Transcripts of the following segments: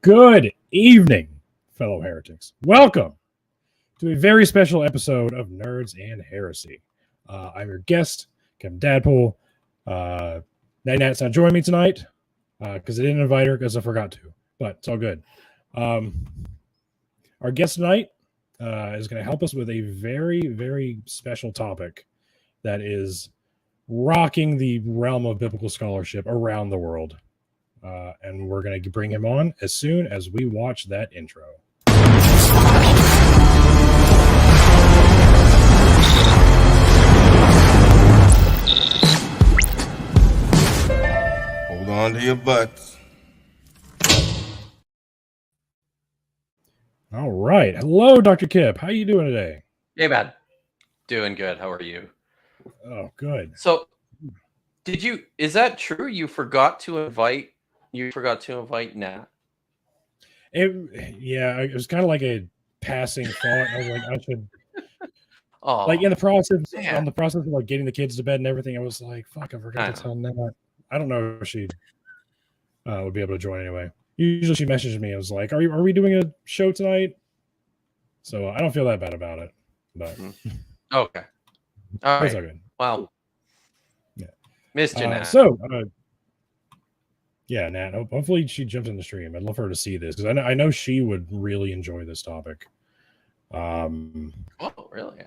Good evening, fellow heretics. Welcome to a very special episode of Nerds and Heresy. I'm your guest, Kevin Dadpool. Nat's not joining me tonight because I didn't invite her because I forgot to, but it's all good. Our guest tonight is going to help us with a very, very special topic that is rocking the realm of biblical scholarship around the world. And we're going to bring him on as soon as we watch that intro. Hold on to your butts. All right. Hello, Dr. Kipp. How you doing today? Hey, man. Doing good. How are you? Oh, good. So, is that true? You forgot to invite Nat? It was kind of like a passing thought. I was like, I should, Oh, like in the process, man. on the process of like getting the kids to bed and everything, I was like, fuck, I forgot to tell Nat. I don't know if she would be able to join anyway. Usually she messages me. I was like, are we doing a show tonight? So I don't feel that bad about it. But okay. All that's right. all good. Well, yeah. Missed you, Nat. Yeah, Nat. Hopefully she jumps in the stream. I'd love for her to see this because I know she would really enjoy this topic. Oh, really?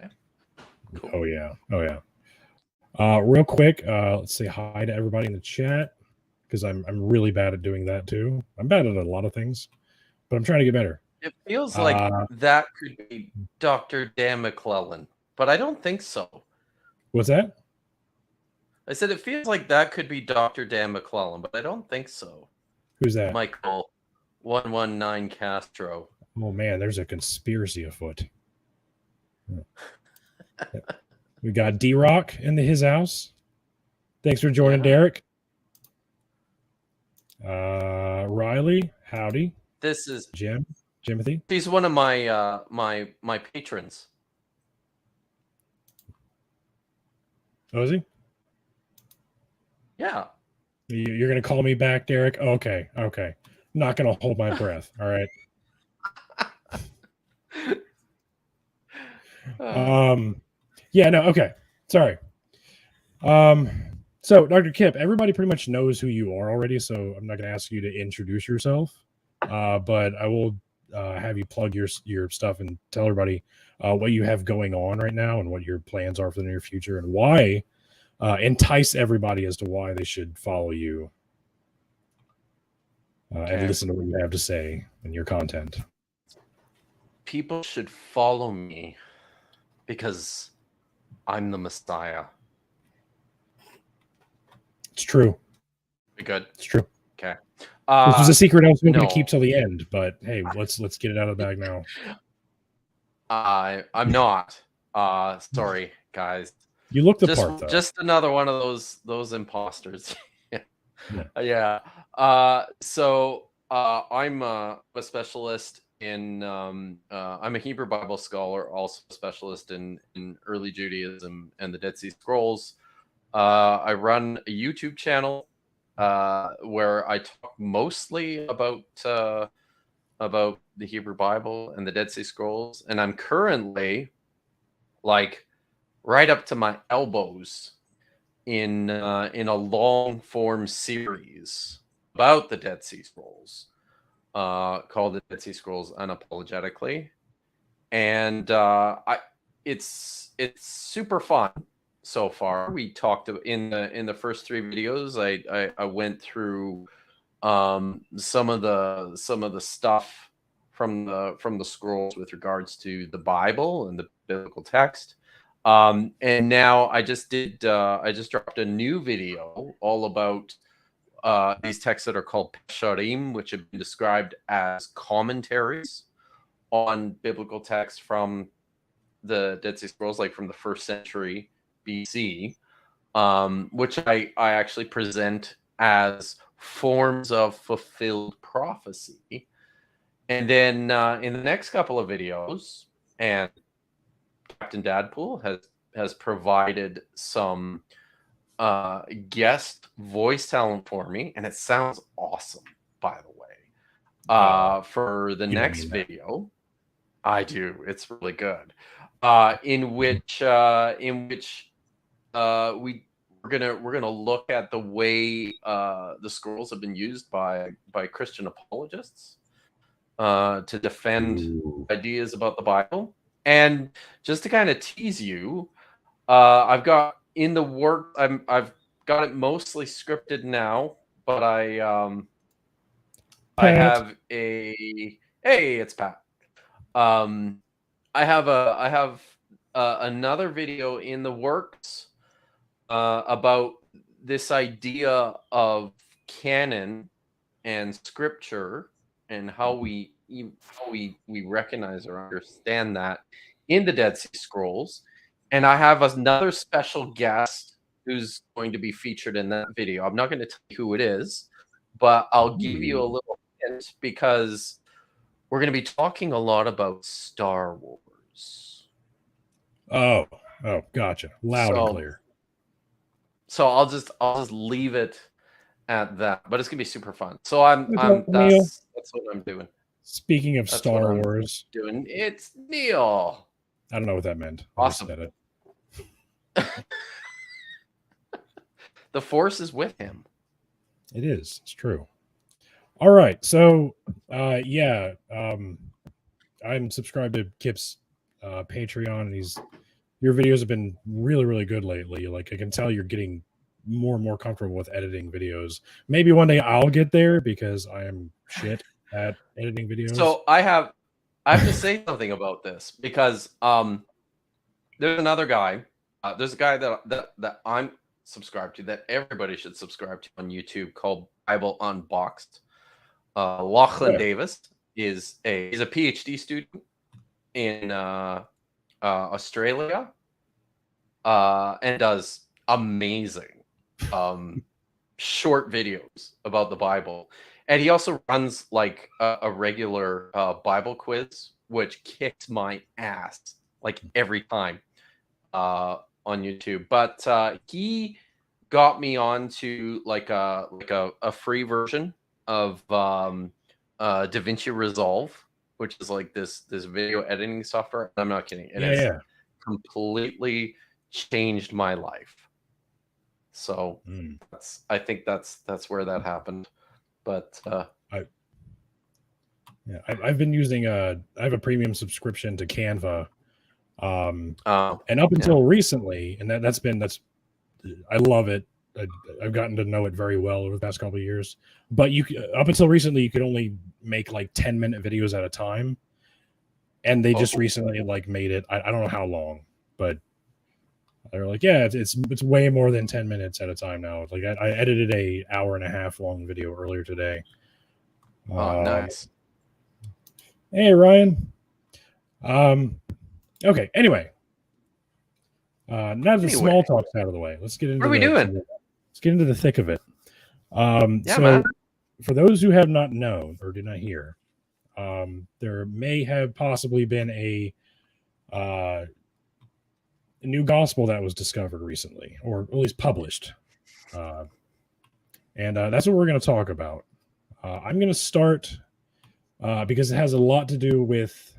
Cool. Oh yeah. Real quick, let's say hi to everybody in the chat because I'm really bad at doing that too. I'm bad at a lot of things, but I'm trying to get better. It feels like that could be Dr. Dan McClellan, but I don't think so. What's that? I said it feels like that could be Dr. Dan McClellan, but I don't think so. Who's that? Michael 119 Castro. Oh man, there's a conspiracy afoot. We got D-Rock in his house. Thanks for joining, Derek. Riley, howdy. This is Jimothy. He's one of my my patrons. Oh, is he? Yeah. You're gonna call me back, Derek? Okay. Not gonna hold my breath. All right. Yeah, no, okay. Sorry. So Dr. Kipp, everybody pretty much knows who you are already, so I'm not gonna ask you to introduce yourself. But I will have you plug your stuff and tell everybody what you have going on right now and what your plans are for the near future and why entice everybody as to why they should follow you and listen to what you have to say and your content. People should follow me because I'm the Messiah. It's true. Be good. It's true. Okay. This was a secret I was going to keep till the end, but hey, let's get it out of the bag now. I'm not. Sorry, guys. You look the part, though. Just another one of those imposters. Yeah. So I'm a specialist in. I'm a Hebrew Bible scholar, also a specialist in early Judaism and the Dead Sea Scrolls. I run a YouTube channel where I talk mostly about the Hebrew Bible and the Dead Sea Scrolls, and I'm currently like right up to my elbows in a long form series about the Dead Sea Scrolls called the Dead Sea Scrolls Unapologetically, and it's super fun so far. We talked in the first 3 videos. I went through some of the stuff from the scrolls with regards to the Bible and the biblical text. And now I just dropped a new video all about these texts that are called Pesharim, which have been described as commentaries on biblical texts from the Dead Sea Scrolls, like from the 1st century BC, which I actually present as forms of fulfilled prophecy. And then in the next couple of videos, and Captain Dadpool has provided some guest voice talent for me, and it sounds awesome, by the way. for the You don't next mean that. video. I do. It's really good. In which we're gonna look at the way the scrolls have been used by Christian apologists to defend Ooh. ideas about the Bible. And just to kind of tease you, I've got in the work. I've got it mostly scripted now, but I Pat. have a hey, it's Pat. I have another video in the works about this idea of canon and scripture and how we recognize or understand that in the Dead Sea Scrolls. And I have another special guest who's going to be featured in that video. I'm not going to tell you who it is, but I'll give you a little hint because we're going to be talking a lot about Star Wars. Oh, gotcha. Loud and clear. So I'll just leave it at that, but it's gonna be super fun. So that's what I'm doing. Speaking of Star Wars, it's Neil. I don't know what that meant. Awesome. I said it. The Force is with him. It is. It's true. All right. So, I'm subscribed to Kipp's Patreon, and your videos have been really, really good lately. Like, I can tell you're getting more and more comfortable with editing videos. Maybe one day I'll get there because I am shit at editing videos. So I have to say something about this because there's another guy. There's a guy that I'm subscribed to that everybody should subscribe to on YouTube called Bible Unboxed. Lachlan Davis is he's a PhD student in Australia and does amazing short videos about the Bible. And he also runs like a regular Bible quiz, which kicks my ass like every time on YouTube. But he got me onto like a free version of DaVinci Resolve, which is like this video editing software. I'm not kidding. It has completely changed my life. So I think that's where that happened. But I've been using I have a premium subscription to Canva. And up until recently, and that's I love it. I've gotten to know it very well over the past couple of years. But up until recently, you could only make like 10-minute videos at a time, and they just recently like made it. I don't know how long, but they're like, yeah, it's way more than 10 minutes at a time now. Like I edited a 1.5 hour long video earlier today. Oh, nice. Hey, Ryan. Okay. Anyway, now that the small talk's out of the way, let's get into what are we doing? Let's get into the thick of it. So, man. For those who have not known or did not hear, there may have possibly been a new gospel that was discovered recently, or at least published, and that's what we're going to talk about. I'm going to start because it has a lot to do with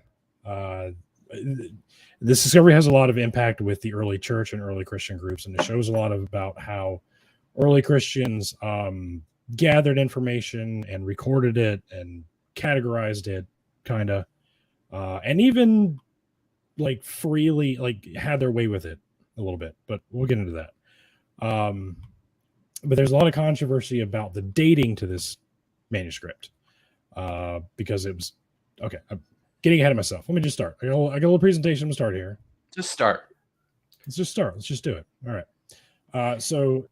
this discovery has a lot of impact with the early church and early Christian groups, and it shows a lot about how early Christians gathered information and recorded it and categorized it, kind of, and even like freely like had their way with it a little bit. But we'll get into that. But there's a lot of controversy about the dating to this manuscript because it was okay. I'm getting ahead of myself. Let me just start. I got a little presentation to start here. Just start. Let's just start. Let's just do it. All right. So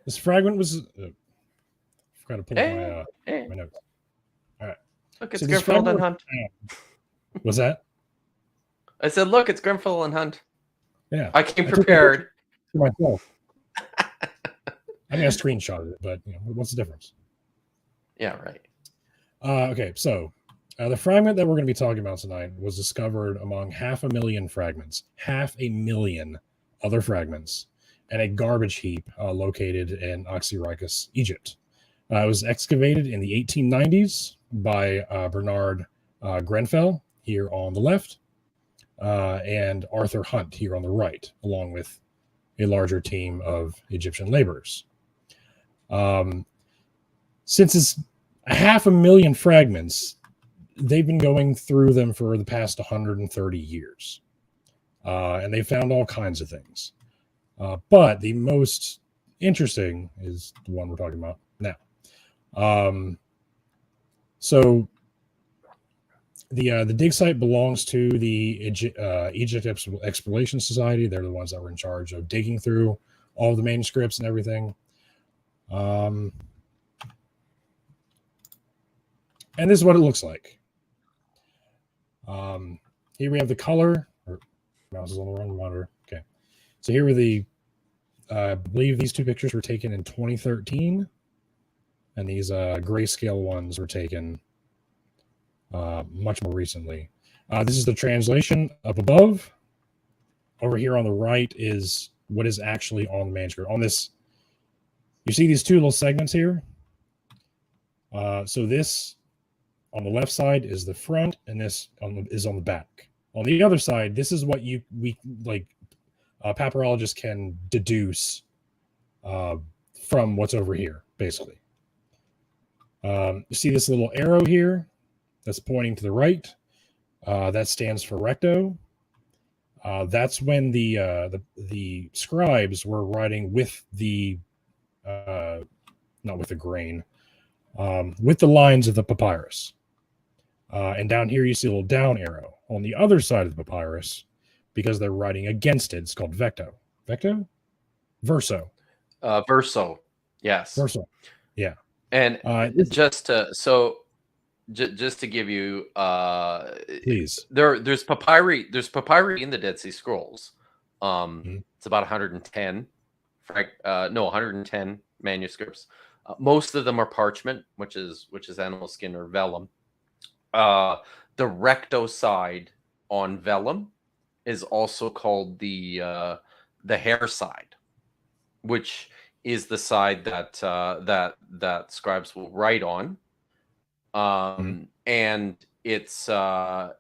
this fragment was. Forgot to pull up my notes. All right. Look, it's Grenfell and Hunt. What's that? I said, look, it's Grenfell and Hunt. Yeah. I came prepared. For myself. I mean, I screenshotted it, but what's the difference? Yeah, right. Okay, so the fragment that we're going to be talking about tonight was discovered among 500,000 fragments, 500,000 other fragments, and a garbage heap located in Oxyrhynchus, Egypt. It was excavated in the 1890s by Bernard Grenfell here on the left, and Arthur Hunt here on the right, along with a larger team of Egyptian laborers. Since it's 500,000 fragments, they've been going through them for the past 130 years. And they found all kinds of things. But the most interesting is the one we're talking about now. So the dig site belongs to the Egypt Exploration Society. They're the ones that were in charge of digging through all the manuscripts and everything. And this is what it looks like. Here we have the color. Mouse is on the wrong monitor. Okay. So here were I believe these two pictures were taken in 2013. And these grayscale ones were taken much more recently. This is the translation up above. Over here on the right is what is actually on the manuscript. On this, you see these two little segments here? So this on the left side is the front, and this is on the back. On the other side, this is what papyrologists can deduce from what's over here, basically. You see this little arrow here that's pointing to the right? That stands for recto. That's when the scribes were writing with the not with the grain, with the lines of the papyrus. And down here you see a little down arrow on the other side of the papyrus, because they're writing against it. It's called vecto. Vecto? Verso. Verso. Yes. Verso. Yeah. And just to give you please, there's papyri in the Dead Sea Scrolls. It's about 110 110 manuscripts. Most of them are parchment, which is animal skin or vellum. The recto side on vellum is also called the hair side, which is the side that scribes will write on. And it's I'm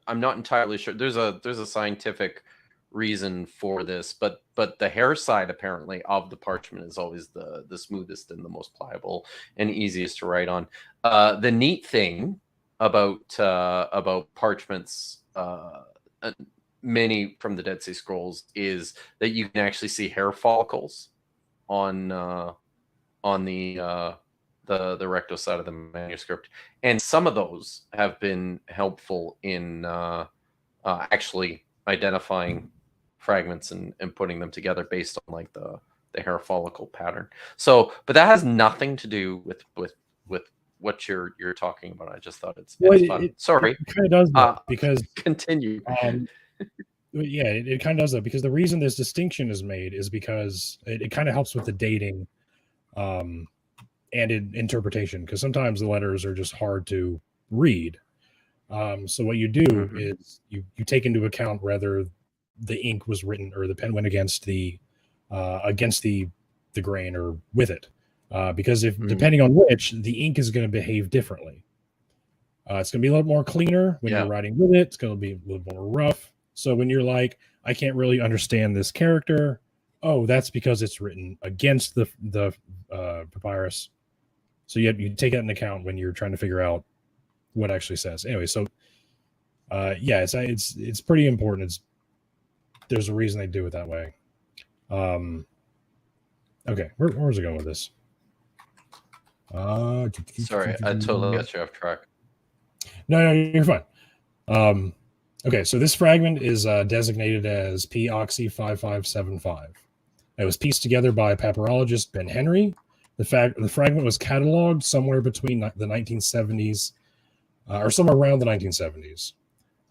not entirely sure. There's a scientific reason for this, but the hair side apparently of the parchment is always the smoothest and the most pliable and easiest to write on. The neat thing about parchments, many from the Dead Sea Scrolls, is that you can actually see hair follicles on the recto side of the manuscript, and some of those have been helpful in actually identifying fragments and putting them together based on like the hair follicle pattern. So, but that has nothing to do with what you're talking about. I just thought it's fun. Sorry, it kind of does that because continue. Yeah, it kind of does that because the reason this distinction is made is because it kind of helps with the dating and interpretation, because sometimes the letters are just hard to read. So what you do is you take into account whether the ink was written or the pen went against the grain or with it, because if depending on which, the ink is going to behave differently. It's going to be a little more cleaner when you're writing with it. It's going to be a little more rough. So when you're like, I can't really understand this character, oh, that's because it's written against the papyrus. So you take that into account when you're trying to figure out what actually says. Anyway, so it's pretty important. There's a reason they do it that way. Okay, where was I going with this? Sorry, I totally got you off track. No, you're fine. Okay, so this fragment is designated as P-Oxy 5575. It was pieced together by papyrologist Ben Henry. The fragment was cataloged somewhere between the 1970s or somewhere around the 1970s.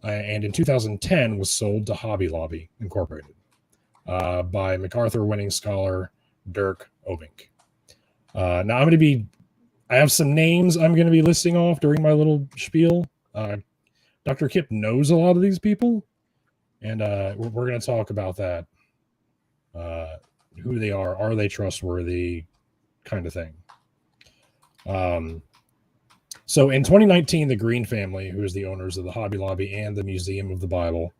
And in 2010 was sold to Hobby Lobby Incorporated by MacArthur-winning scholar Dirk Obink. Now I have some names I'm going to be listing off during my little spiel. Dr. Kipp knows a lot of these people, and we're going to talk about that. Who they are they trustworthy, kind of thing. So in 2019, the Green family, who is the owners of the Hobby Lobby and the Museum of the Bible,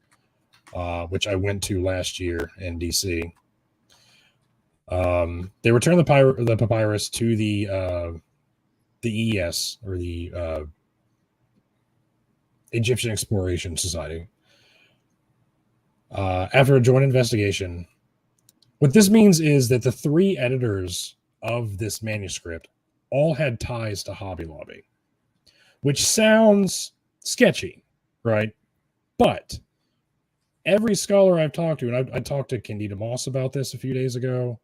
which I went to last year in DC, they returned the papyrus to the EES, or the Egyptian Exploration Society, after a joint investigation. What this means is that the 3 editors of this manuscript all had ties to Hobby Lobby, which sounds sketchy, right? But every scholar I've talked to, and I talked to Candida Moss about this a few days ago.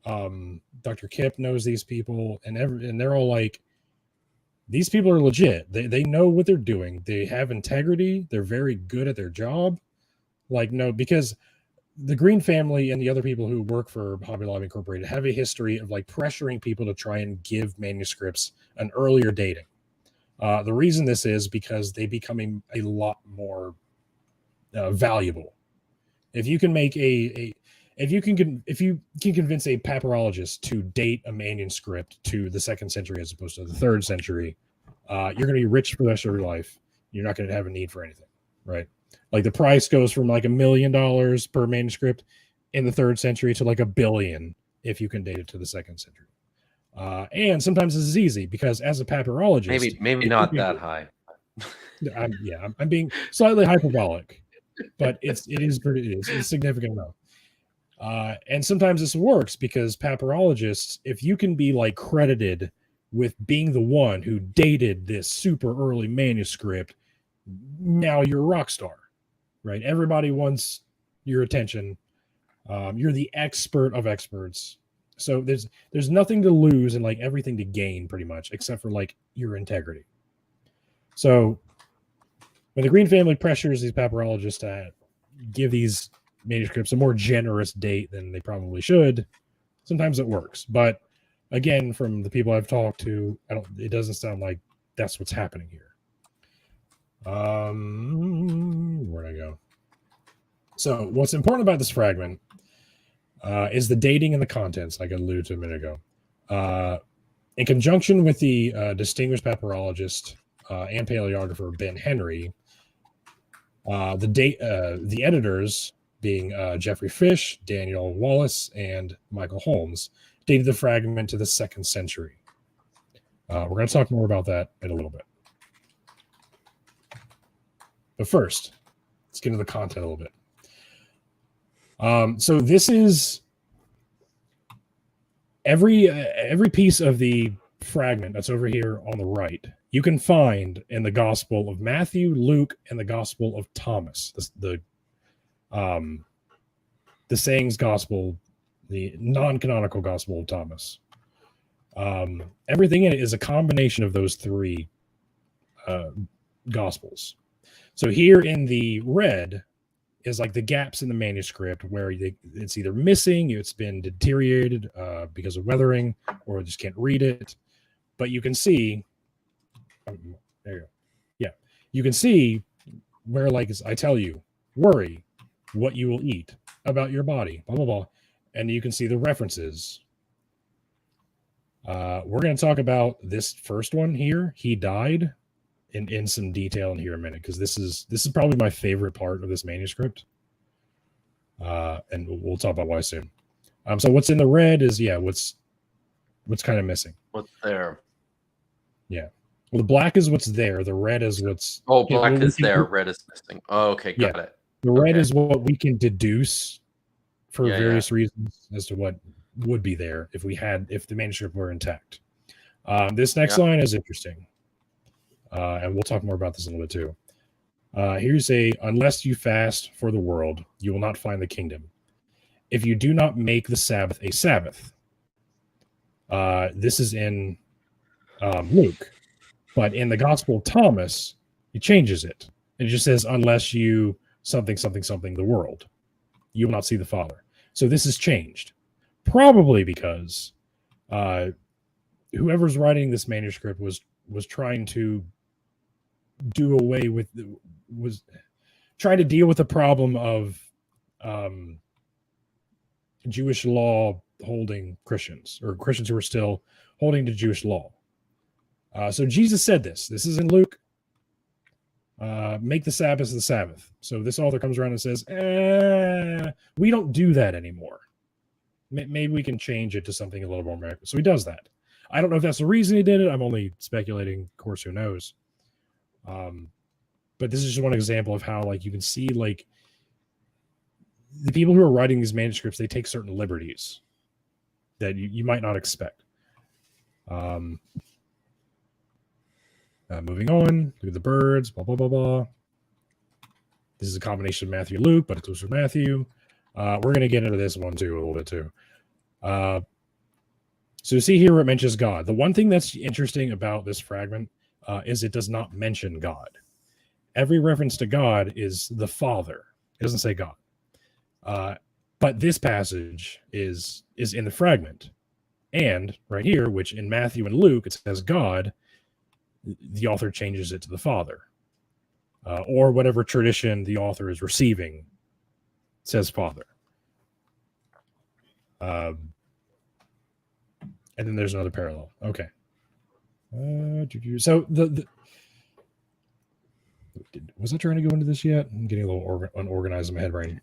Dr. Kipp knows these people, and they're all like, these people are legit. They know what they're doing. They have integrity. They're very good at their job. Like, no, because the Green family and the other people who work for Hobby Lobby Incorporated have a history of like pressuring people to try and give manuscripts an earlier dating. The reason this is because they become a lot more valuable. If you can make if you can convince a papyrologist to date a manuscript to the 2nd century as opposed to the 3rd century, you're going to be rich for the rest of your life. You're not going to have a need for anything, right? Like the price goes from like $1 million per manuscript in the 3rd century to like $1 billion if you can date it to the 2nd century. And sometimes this is easy because as a papyrologist, maybe not that high. I'm being slightly hyperbolic, but it is significant enough. And sometimes this works because papyrologists, if you can be like credited with being the one who dated this super early manuscript, now you're a rock star, right? Everybody wants your attention. You're the expert of experts. So there's nothing to lose and like everything to gain pretty much, except for like your integrity. So when the Green family pressures these papyrologists to give these manuscripts a more generous date than they probably should, sometimes it works. But again, from the people I've talked to, it doesn't sound like that's what's happening here. Where'd I go? So what's important about this fragment is the dating and the contents, like I alluded to a minute ago. In conjunction with the distinguished papyrologist and paleographer Ben Henry, the editors, being Jeffrey Fish, Daniel Wallace, and Michael Holmes, dated the fragment to the 2nd century. We're going to talk more about that in a little bit. But first, let's get into the content a little bit. So this is every piece of the fragment that's over here on the right, you can find in the Gospel of Matthew, Luke, and the Gospel of Thomas. The sayings Gospel, the non-canonical Gospel of Thomas. Everything in it is a combination of those 3 Gospels. So here in the red is like the gaps in the manuscript where it's either missing, it's been deteriorated because of weathering, or just can't read it. But you can see, there you go. Yeah, you can see where, like, I tell you, worry what you will eat, about your body, blah, blah, blah. And you can see the references. We're going to talk about this first one here. He died in some detail in here in a minute, because this is probably my favorite part of this manuscript. And we'll talk about why soon. So what's in the red is, what's kind of missing. What's there? Yeah. Well, the black is what's there. The red is what's... Oh, black is there. Red is missing. Oh, okay. Got it. The red is what we can deduce for various reasons as to what would be there if the manuscript were intact. This next line is interesting. And we'll talk more about this in a little bit too. Here's unless you fast for the world, you will not find the kingdom. If you do not make the Sabbath a Sabbath. This is in Luke. But in the Gospel of Thomas, he changes it. It just says, unless you something, something, something, the world, you will not see the Father. So this is changed. Probably because whoever's writing this manuscript was trying to was trying to deal with the problem of Jewish law holding Christians, or Christians who are still holding to Jewish law. So Jesus said this. This is in Luke. Make the Sabbath the Sabbath. So this author comes around and says, we don't do that anymore. Maybe we can change it to something a little more American. So he does that. I don't know if that's the reason he did it. I'm only speculating. Of course, who knows? But this is just one example of how, like, you can see, like, the people who are writing these manuscripts, they take certain liberties that you might not expect. Moving on, look at the birds, blah, blah, blah, blah. This is a combination of Matthew and Luke, but it's also Matthew. We're going to get into this one too, a little bit too. So see here where it mentions God. The one thing that's interesting about this fragment is it does not mention God. Every reference to God is the Father. It doesn't say God. But this passage is in the fragment. And right here, which in Matthew and Luke, it says God, the author changes it to the Father. Or whatever tradition the author is receiving says Father. And then there's another parallel. Okay. So was I trying to go into this yet? I'm getting a little unorganized in my head right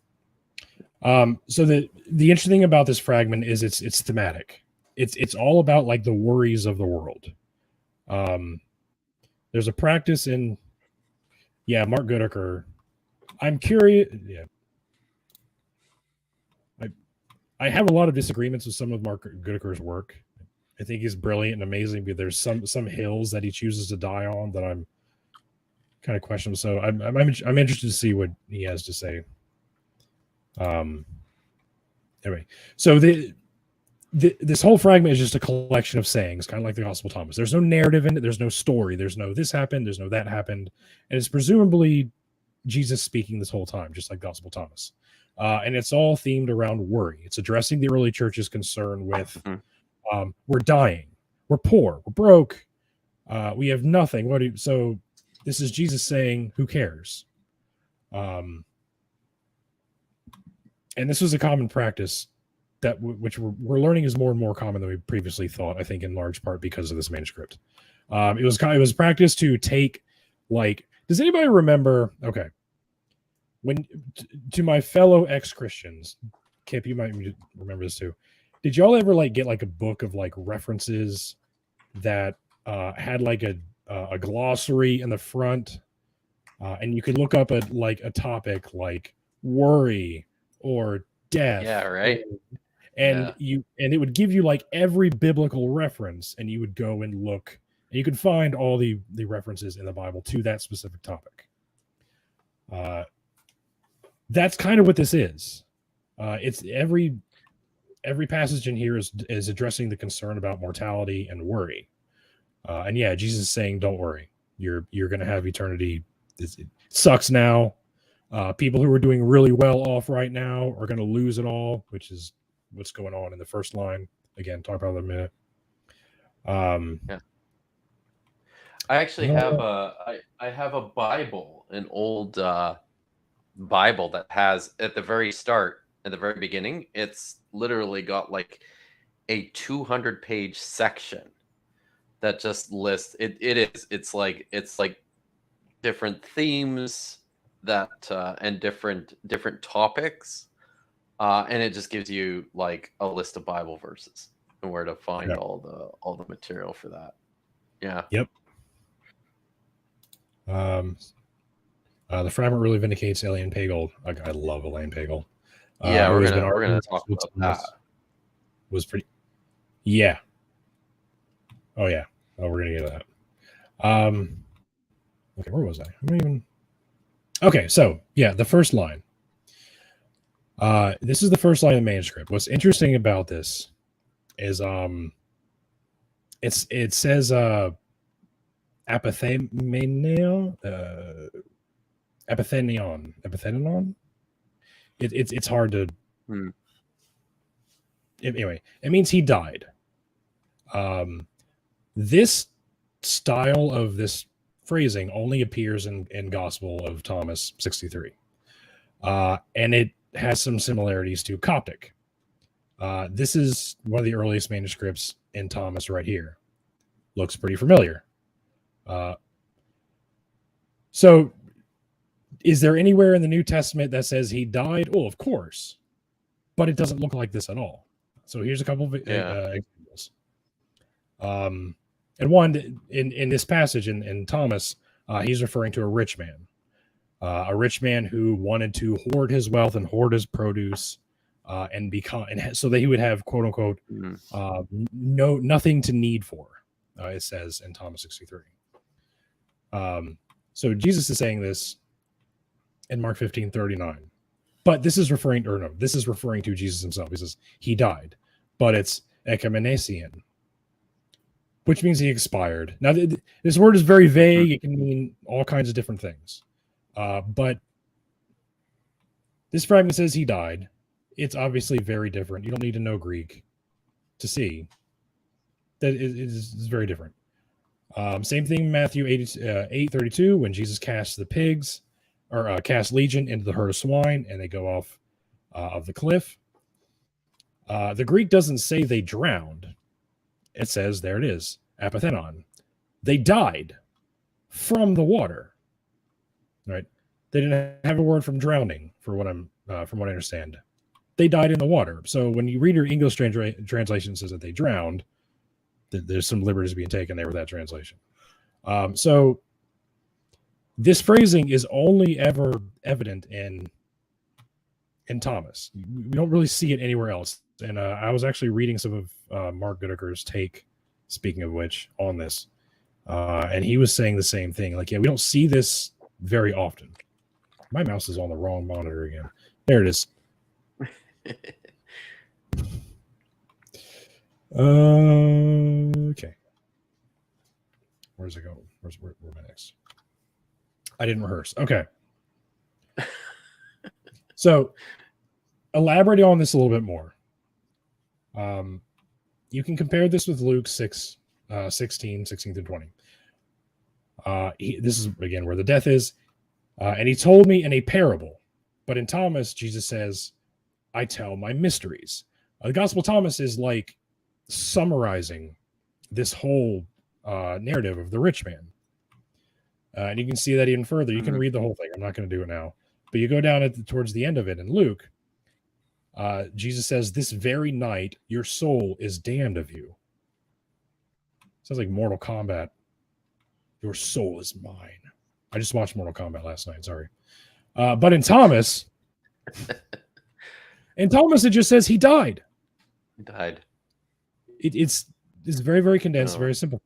now. So the interesting thing about this fragment is it's thematic. It's all about, like, the worries of the world. There's a practice in, Mark Goodacre. I'm curious. Yeah. I have a lot of disagreements with some of Mark Goodacre's work. I think he's brilliant and amazing, but there's some hills that he chooses to die on that I'm kind of questioning. So I'm interested to see what he has to say. Anyway, so this whole fragment is just a collection of sayings, kind of like the Gospel of Thomas. There's no narrative in it. There's no story. There's no this happened. There's no that happened. And it's presumably Jesus speaking this whole time, just like Gospel of Thomas. And it's all themed around worry. It's addressing the early church's concern with we're dying, we're poor, we're broke, we have nothing. So this is Jesus saying, who cares? And this was a common practice that which we're learning is more and more common than we previously thought, I think in large part because of this manuscript. It was practice to take, like, does anybody remember, okay, when to my fellow ex-Christians, Kipp, you might remember this too. Did y'all ever, like, get, like, a book of, like, references that had, like, a glossary in the front, and you could look up a topic like worry or death? Yeah, right. And it would give you, like, every biblical reference, and you would go and look, and you could find all the references in the Bible to that specific topic. That's kind of what this is. It's every passage in here is addressing the concern about mortality and worry. And Jesus is saying, don't worry. You're going to have eternity. It sucks now. People who are doing really well off right now are going to lose it all, which is what's going on in the first line. Again, talk about that in a minute. I actually have a Bible, an old Bible that has at the very beginning, it's literally got like a 200-page section that just lists it's like different themes that and different topics, and it just gives you, like, a list of Bible verses and where to find all the material for that. Yep. The fragment really vindicates Elaine Pagel. I love Elaine Pagel. We're gonna talk about that. Was pretty. Yeah. Oh yeah. Oh, we're gonna get to that. Okay, where was I? Okay, so the first line. This is the first line of the manuscript. What's interesting about this is it says apathenion. It's hard to. Anyway, it means he died. This style of this phrasing only appears in Gospel of Thomas 63, and it has some similarities to Coptic. This is one of the earliest manuscripts in Thomas right here. Looks pretty familiar. So is there anywhere in the New Testament that says he died? Oh, of course. But it doesn't look like this at all. So here's a couple of examples. And one in this passage in Thomas, he's referring to a rich man who wanted to hoard his wealth and hoard his produce, and become, and so that he would have, quote unquote, nothing to need for. It says in Thomas 63. So Jesus is saying this in Mark 15:39. But this is referring to Jesus himself. He says he died, but it's ekimenesian, which means he expired. Now, this word is very vague. It can mean all kinds of different things. But this fragment says he died. It's obviously very different. You don't need to know Greek to see that it is very different. Same thing, Matthew 8:32, when Jesus casts the pigs, or cast legion into the herd of swine, and they go off of the cliff. The Greek doesn't say they drowned. It says, there it is, apathenon. They died from the water. Right? They didn't have a word from drowning, from what I understand. They died in the water. So when you read your English translation, says that they drowned, there's some liberties being taken there with that translation. So this phrasing is only ever evident in Thomas. We don't really see it anywhere else. And I was actually reading some of Mark Goodacre's take, speaking of which, on this. And he was saying the same thing. Like, yeah, we don't see this very often. My mouse is on the wrong monitor again. There it is. Okay. Where's it go? Where am I next? I didn't rehearse. Okay. So, elaborating on this a little bit more. You can compare this with Luke 6, 16 through 20. This is, again, where the death is. And he told me in a parable. But in Thomas, Jesus says, I tell my mysteries. The Gospel of Thomas is like summarizing this whole narrative of the rich man. And you can see that even further. You can read the whole thing. I'm not going to do it now. But you go down towards the end of it in Luke. Jesus says, this very night, your soul is damned of you. Sounds like Mortal Kombat. Your soul is mine. I just watched Mortal Kombat last night. Sorry. But in Thomas, it just says he died. He died. It's very, very condensed, very simple.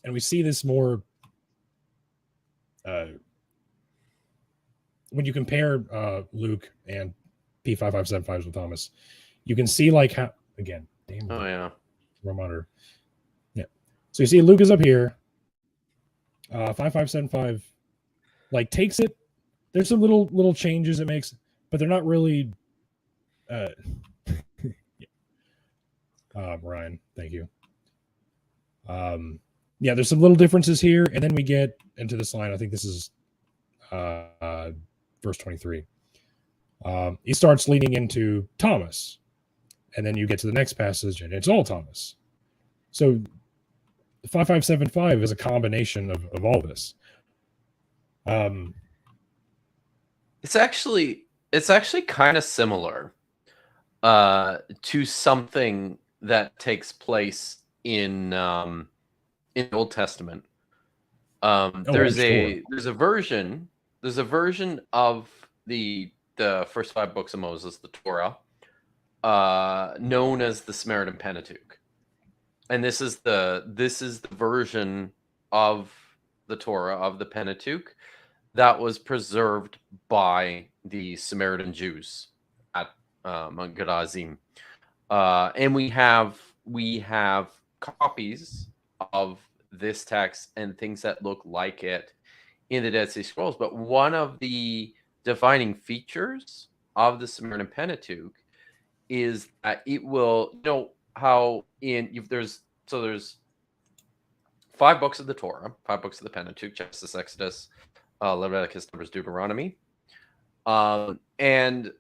And we see this more when you compare Luke and P5575 with Thomas. You can see like how, again, damn. Oh yeah. Monitor. Yeah. So you see Luke is up here. 5575 like takes it. There's some little changes it makes, but they're not really Ryan, thank you. Yeah, there's some little differences here, and then we get into this line. I think this is verse 23. He starts leading into Thomas, and then you get to the next passage, and it's all Thomas. So 5575 is a combination of all this. It's actually kind of similar to something that takes place in the Old Testament. There's a version of the first 5 books of Moses, the Torah, known as the Samaritan Pentateuch. And this is the version of the Torah, of the Pentateuch, that was preserved by the Samaritan Jews at Mount Gerizim. And we have copies of this text and things that look like it in the Dead Sea Scrolls. But one of the defining features of the Samaritan Pentateuch is that it will, how there's 5 books of the Torah, 5 books of the Pentateuch: Genesis, Exodus, Leviticus, Numbers, Deuteronomy. And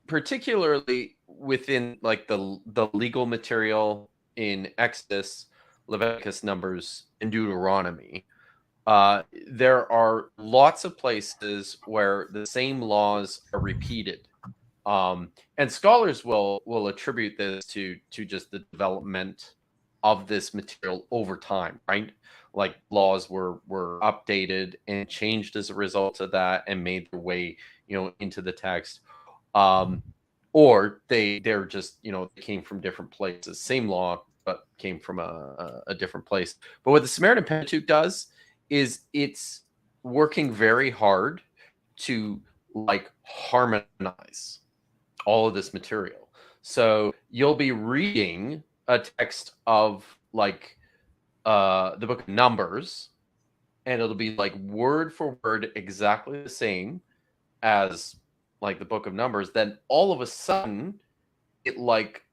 particularly within like the legal material in Exodus, Leviticus, Numbers, and Deuteronomy, there are lots of places where the same laws are repeated. And scholars will attribute this to just the development of this material over time, right? Like laws were updated and changed as a result of that and made their way, into the text. Or they're just, they came from different places. Same law, but came from a different place. But what the Samaritan Pentateuch does is it's working very hard to like harmonize all of this material. So you'll be reading a text of like the book of Numbers, and it'll be like word for word exactly the same as like the book of Numbers. Then all of a sudden it like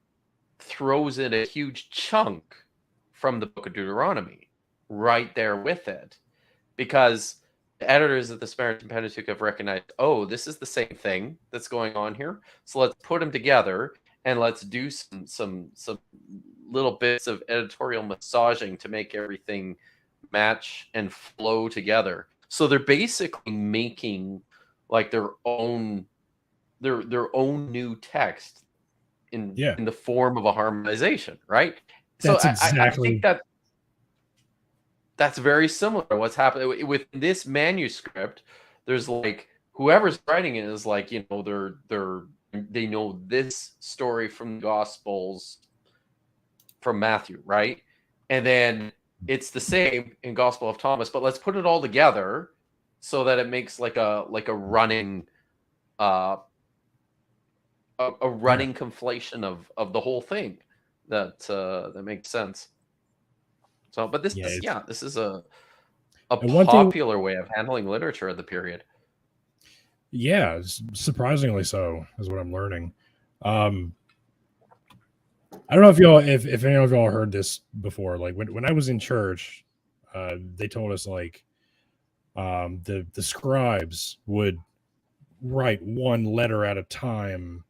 throws in a huge chunk from the book of Deuteronomy right there with it, because the editors of the Samaritan Pentateuch have recognized, oh, this is the same thing that's going on here. So let's put them together and let's do some little bits of editorial massaging to make everything match and flow together. So they're basically making like their own new text in the form of a harmonization, right? That's so exactly. I think that's very similar to what's happening with this manuscript. There's like whoever's writing it is like, they know this story from the Gospels from Matthew, right? And then it's the same in Gospel of Thomas, but let's put it all together so that it makes like a running a running conflation of the whole thing that makes sense. So, but this is a popular way of handling literature of the period. Yeah, surprisingly so, is what I'm learning. I don't know if y'all, if any of y'all heard this before. Like when I was in church, they told us like the scribes would write one letter at a time,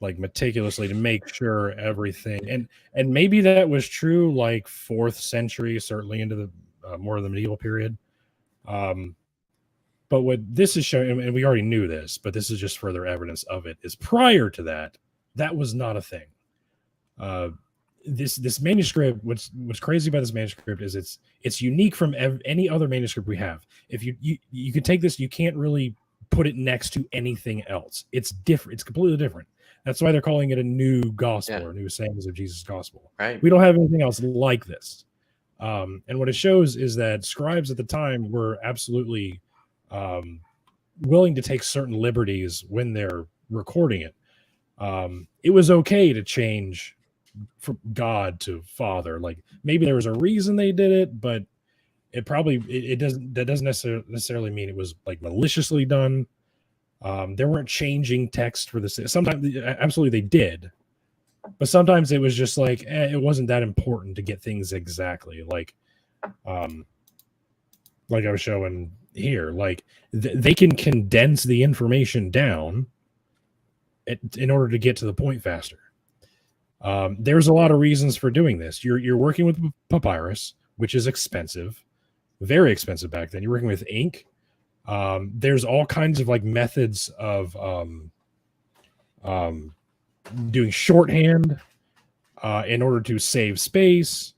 like meticulously, to make sure everything. And maybe that was true like 4th century, certainly into the more of the medieval period. But what this is showing, and we already knew this, but this is just further evidence of it, is prior to that, that was not a thing. This manuscript, what's crazy about this manuscript is it's unique from any other manuscript we have. If you could take this, you can't really put it next to anything else. It's different. It's completely different. That's why they're calling it a new gospel or new sayings of Jesus gospel. Right. We don't have anything else like this. And what it shows is that scribes at the time were absolutely willing to take certain liberties when they're recording it. It was okay to change from God to Father. Like maybe there was a reason they did it, but it probably it doesn't necessarily mean it was like maliciously done. They weren't changing text for this. Sometimes absolutely they did, but sometimes it was just like it wasn't that important to get things exactly like I was showing here. Like they can condense the information down in order to get to the point faster. There's a lot of reasons for doing this. You're working with papyrus, which is expensive, very expensive back then. You're working with ink. There's all kinds of like methods of doing shorthand in order to save space.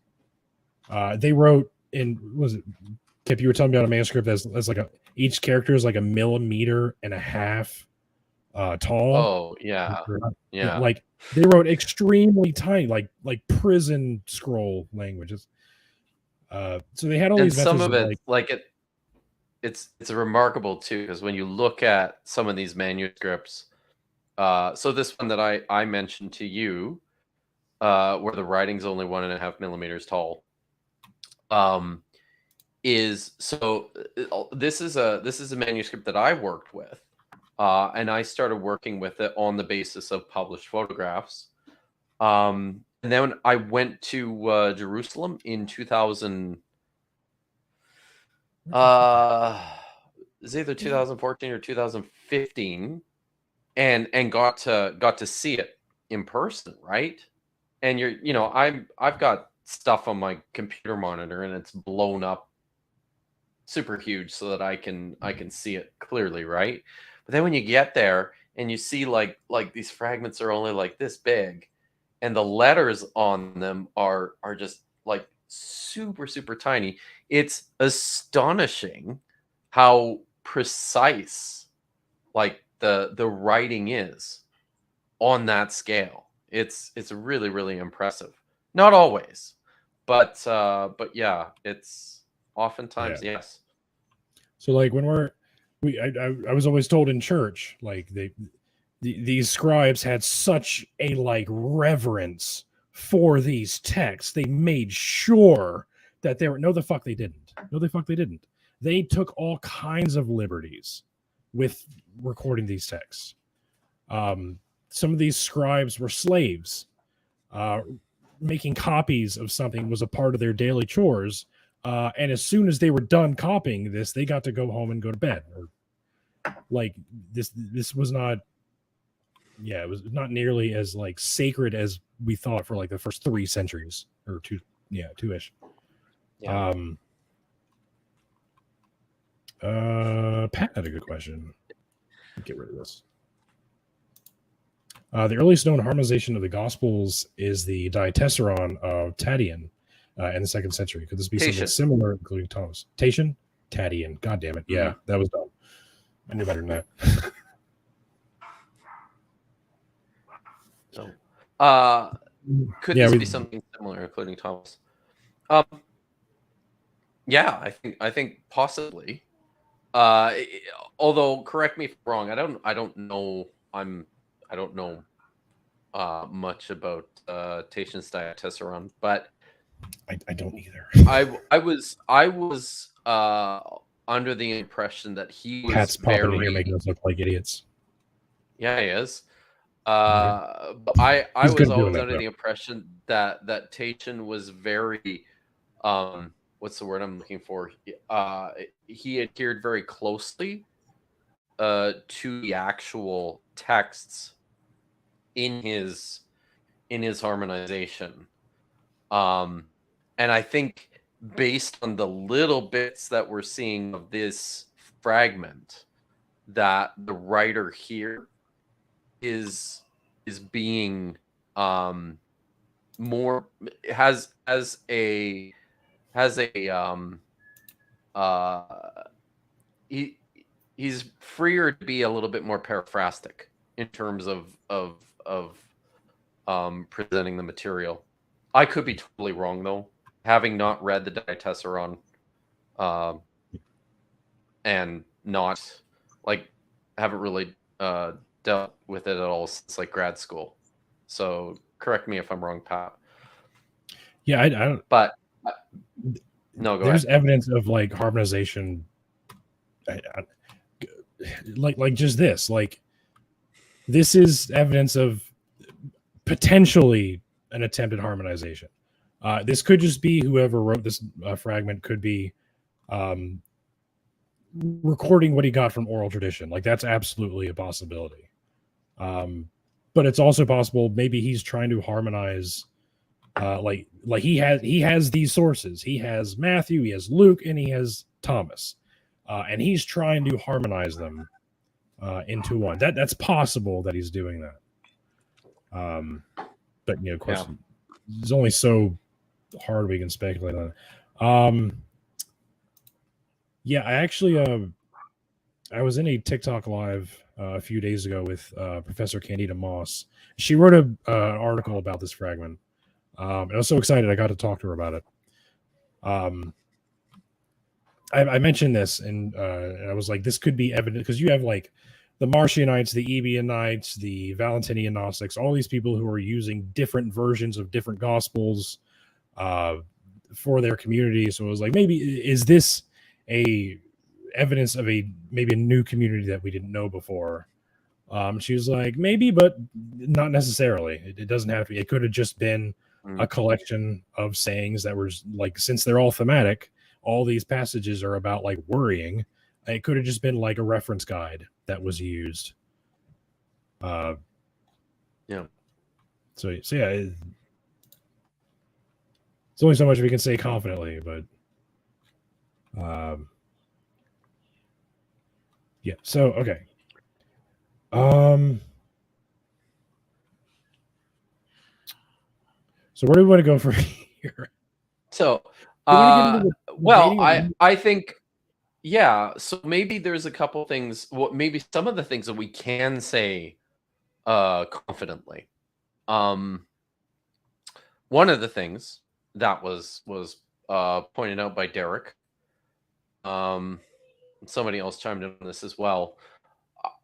They wrote in, was it Kipp? You were telling me about a manuscript that's like each character is like 1.5 millimeters tall. Oh yeah. Like they wrote extremely tiny, like prison scroll languages. So they had all these methods. Some of it, it's remarkable too, because when you look at some of these manuscripts, so this one that I mentioned to you, where the writing's only 1.5 millimeters tall, this is a manuscript that I worked with, and I started working with it on the basis of published photographs. And then I went to Jerusalem in 2000. It's either 2014 or 2015, and got to see it in person, right? And I've got stuff on my computer monitor and it's blown up super huge so that I can see it clearly, right? But then when you get there and you see like these fragments are only like this big, and the letters on them are just like super super tiny, it's astonishing how precise like the writing is on that scale. It's really really impressive. Not always, but yeah, it's oftentimes yes. So like when I was always told in church, like these scribes had such a like reverence for these texts. They made sure that they were no the fuck they didn't. No the fuck they didn't. They took all kinds of liberties with recording these texts. Some of these scribes were slaves. Making copies of something was a part of their daily chores. And as soon as they were done copying this, they got to go home and go to bed. Or like this was not, yeah, it was not nearly as like sacred as we thought for like the first 3 centuries or two-ish. Yeah. Pat had a good question. Get rid of this. The earliest known harmonization of the Gospels is the Diatessaron of Tatian in the 2nd century. Could this be something similar, including Thomas? Tatian? Tatian. God damn it. Yeah, that was dumb. I knew better than that. Could this be something similar, including Thomas? Yeah, I think possibly. Although, correct me if I'm wrong. I don't know. I don't know much about Tatian's Diatessaron, but I don't either. I was under the impression that he was Pat's popping in here making us look like idiots. Yeah, he is. But I was always under the impression that Tatian was very what's the word I'm looking for? He adhered very closely to the actual texts in his harmonization. And I think based on the little bits that we're seeing of this fragment, that the writer here is being more has a he's freer to be a little bit more paraphrastic in terms of presenting the material. I could be totally wrong though, having not read the Diatessaron and not like haven't really dealt with it at all since like grad school. So correct me if I'm wrong, Pat. Yeah, I don't. But no, go there's ahead. evidence of like harmonization, like just this. Like this is evidence of potentially an attempted harmonization. This could just be whoever wrote this fragment could be recording what he got from oral tradition. Like that's absolutely a possibility. But it's also possible maybe he's trying to harmonize like he has these sources. He has Matthew, he has Luke, and he has Thomas. And he's trying to harmonize them into one. That's possible that he's doing that. But of course, it's only so hard we can speculate on it. Yeah, I actually I was in a TikTok live a few days ago with Professor Candida Moss. She wrote an article about this fragment. And I was so excited I got to talk to her about it. I mentioned this and I was like, this could be evident because you have like the Marcionites, the Ebionites, the Valentinian Gnostics, all these people who are using different versions of different gospels for their community. So it was like, maybe is this a evidence of maybe a new community that we didn't know before? She was like, maybe, but not necessarily. It doesn't have to be. It could have just been a collection of sayings that were like, since they're all thematic, all these passages are about like worrying. It could have just been like a reference guide that was used. Yeah. So yeah, it's only so much we can say confidently, but yeah. So okay. So where do we want to go from here? So, The well, dating I think, yeah. So maybe there's a couple things. Well, maybe some of the things that we can say confidently. One of the things that was pointed out by Derek, somebody else chimed in on this as well.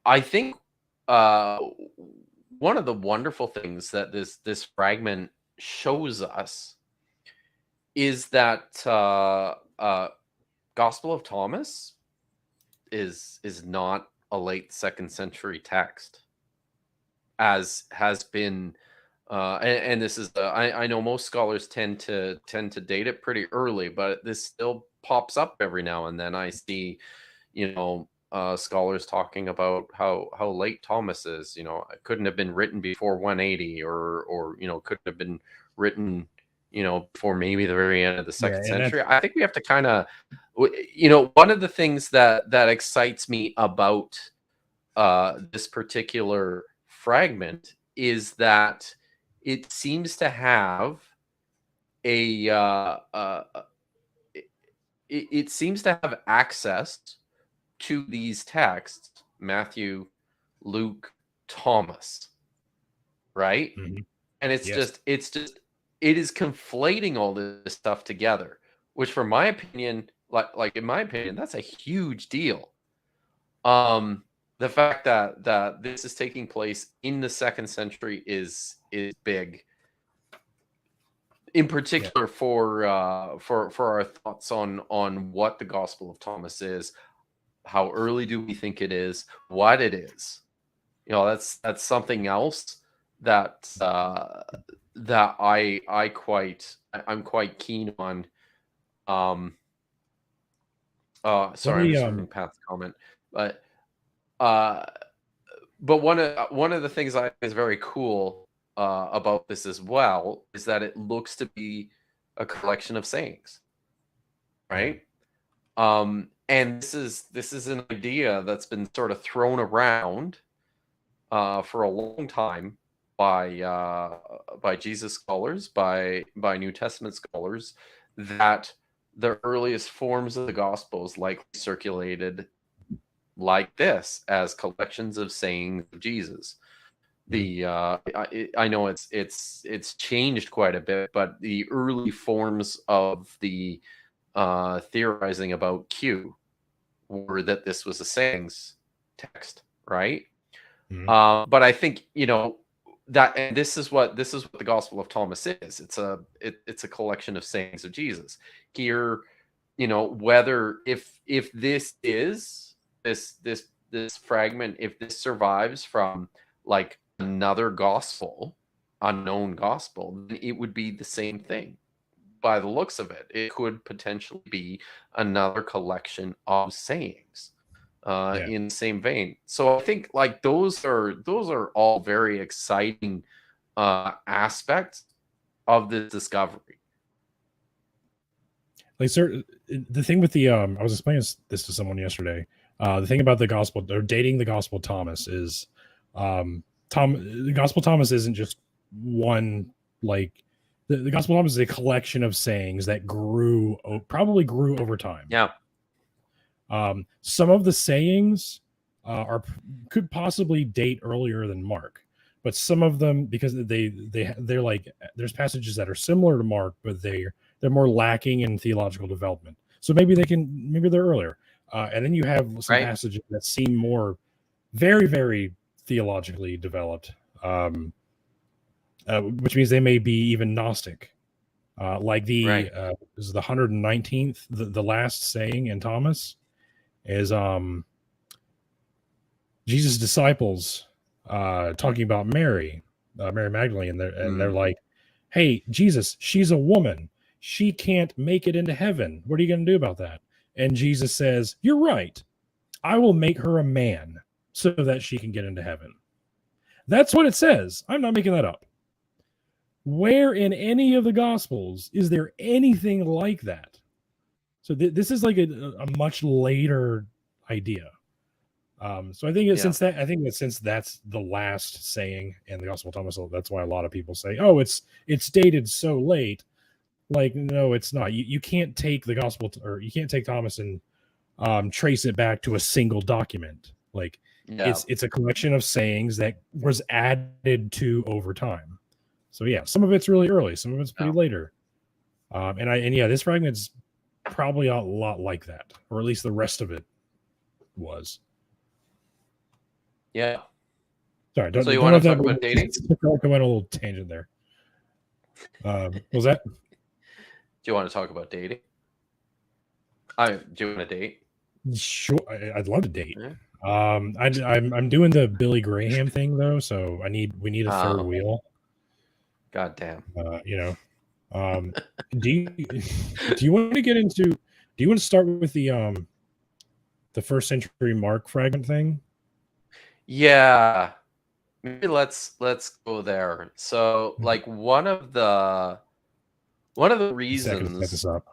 I think one of the wonderful things that this fragment shows us is that Gospel of Thomas is not a late 2nd century text, as has been, and this is I know most scholars tend to date it pretty early, but this still pops up every now and then. I see, scholars talking about how late Thomas is. It couldn't have been written before 180, or couldn't have been written before maybe the very end of the 2nd century. I think we have to kind of, one of the things that excites me about this particular fragment is that it seems to have it seems to have access to these texts: Matthew, Luke, Thomas, right? Mhm. And it's Yes. it is conflating all this stuff together, which, for my opinion, like in my opinion, that's a huge deal. The fact that this is taking place in the 2nd century is big, in particular for our thoughts on what the Gospel of Thomas is. How early do we think it is? What it is? That's something else that that I'm quite keen on. Sorry, I'm just reading Pat's comment, but one of the things I think is very cool about this as well is that it looks to be a collection of sayings, right? And this is an idea that's been sort of thrown around for a long time by Jesus scholars, by New Testament scholars, that the earliest forms of the Gospels likely circulated like this, as collections of sayings of Jesus. I know it's changed quite a bit, but the early forms of the theorizing about Q were that this was a sayings text, right? But I think that, and this is what the Gospel of Thomas is. It's a collection of sayings of Jesus. Here, whether if this is this fragment, if this survives from like another gospel, unknown gospel, then it would be the same thing. By the looks of it, it could potentially be another collection of sayings in the same vein. So I think like those are all very exciting aspects of this discovery. Like, sir, the thing with the I was explaining this to someone yesterday. The thing about the gospel, or dating the Gospel of Thomas, is the Gospel of Thomas isn't just one, like the Gospel of Thomas is a collection of sayings that probably grew over time. Yeah. Some of the sayings could possibly date earlier than Mark, but some of them, because they're like, there's passages that are similar to Mark, but they're more lacking in theological development. So maybe they're earlier. And then you have some passages that seem more very, very theologically developed, which means they may be even Gnostic. Like this is the 119th, the last saying in Thomas is Jesus' disciples talking about Mary Magdalene, and they're like, "Hey, Jesus, she's a woman. She can't make it into heaven. What are you going to do about that?" And Jesus says, "You're right. I will make her a man so that she can get into heaven." That's what it says. I'm not making that up. Where in any of the Gospels is there anything like that? So this is like a much later idea. So I think since that's the last saying in the Gospel of Thomas, that's why a lot of people say, "Oh, it's dated so late." Like, no, it's not. You can't take the Gospel, or you can't take Thomas and trace it back to a single document. Like, it's a collection of sayings that was added to over time. So yeah, some of it's really early, some of it's pretty later. This fragment's probably a lot like that, or at least the rest of it was. Yeah. Sorry, so you want to talk about dating? I went a little tangent there. What was that? Do you want to talk about dating? Do you want to date? Sure, I'd love to date. Yeah. I'm doing the Billy Graham thing though, so we need a third wheel. God damn. Do you want to get into? Do you want to start with the first century Mark fragment thing? Yeah, maybe let's go there. So, like, one of the reasons. Set this up.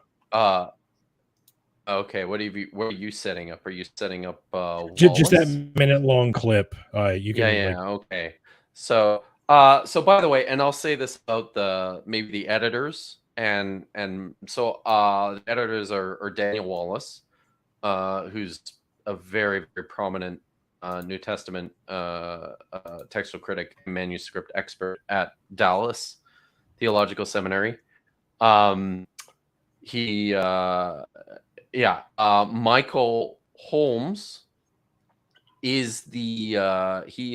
Okay, what are you setting up? Are you setting up just that minute-long clip? You can. Yeah. Okay. So by the way, and I'll say this about the editors, and so the editors are Daniel Wallace, who's a very, very prominent New Testament textual critic, manuscript expert at Dallas Theological Seminary. Michael Holmes is he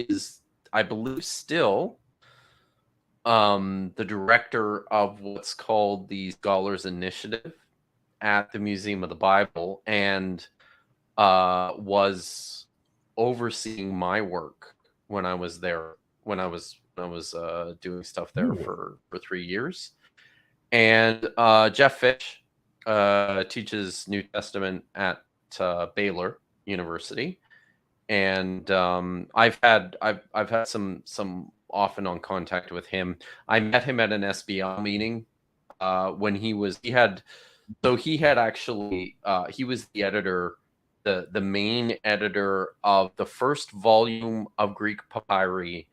is, I believe, still the director of what's called the Scholars Initiative at the Museum of the Bible, and was overseeing my work when I was there, when I was doing stuff there for 3 years. And Jeff Fitch teaches New Testament at Baylor University, and I've had some off and on contact with him. I met him at an SBL meeting when he was the editor, the main editor of the first volume of Greek papyri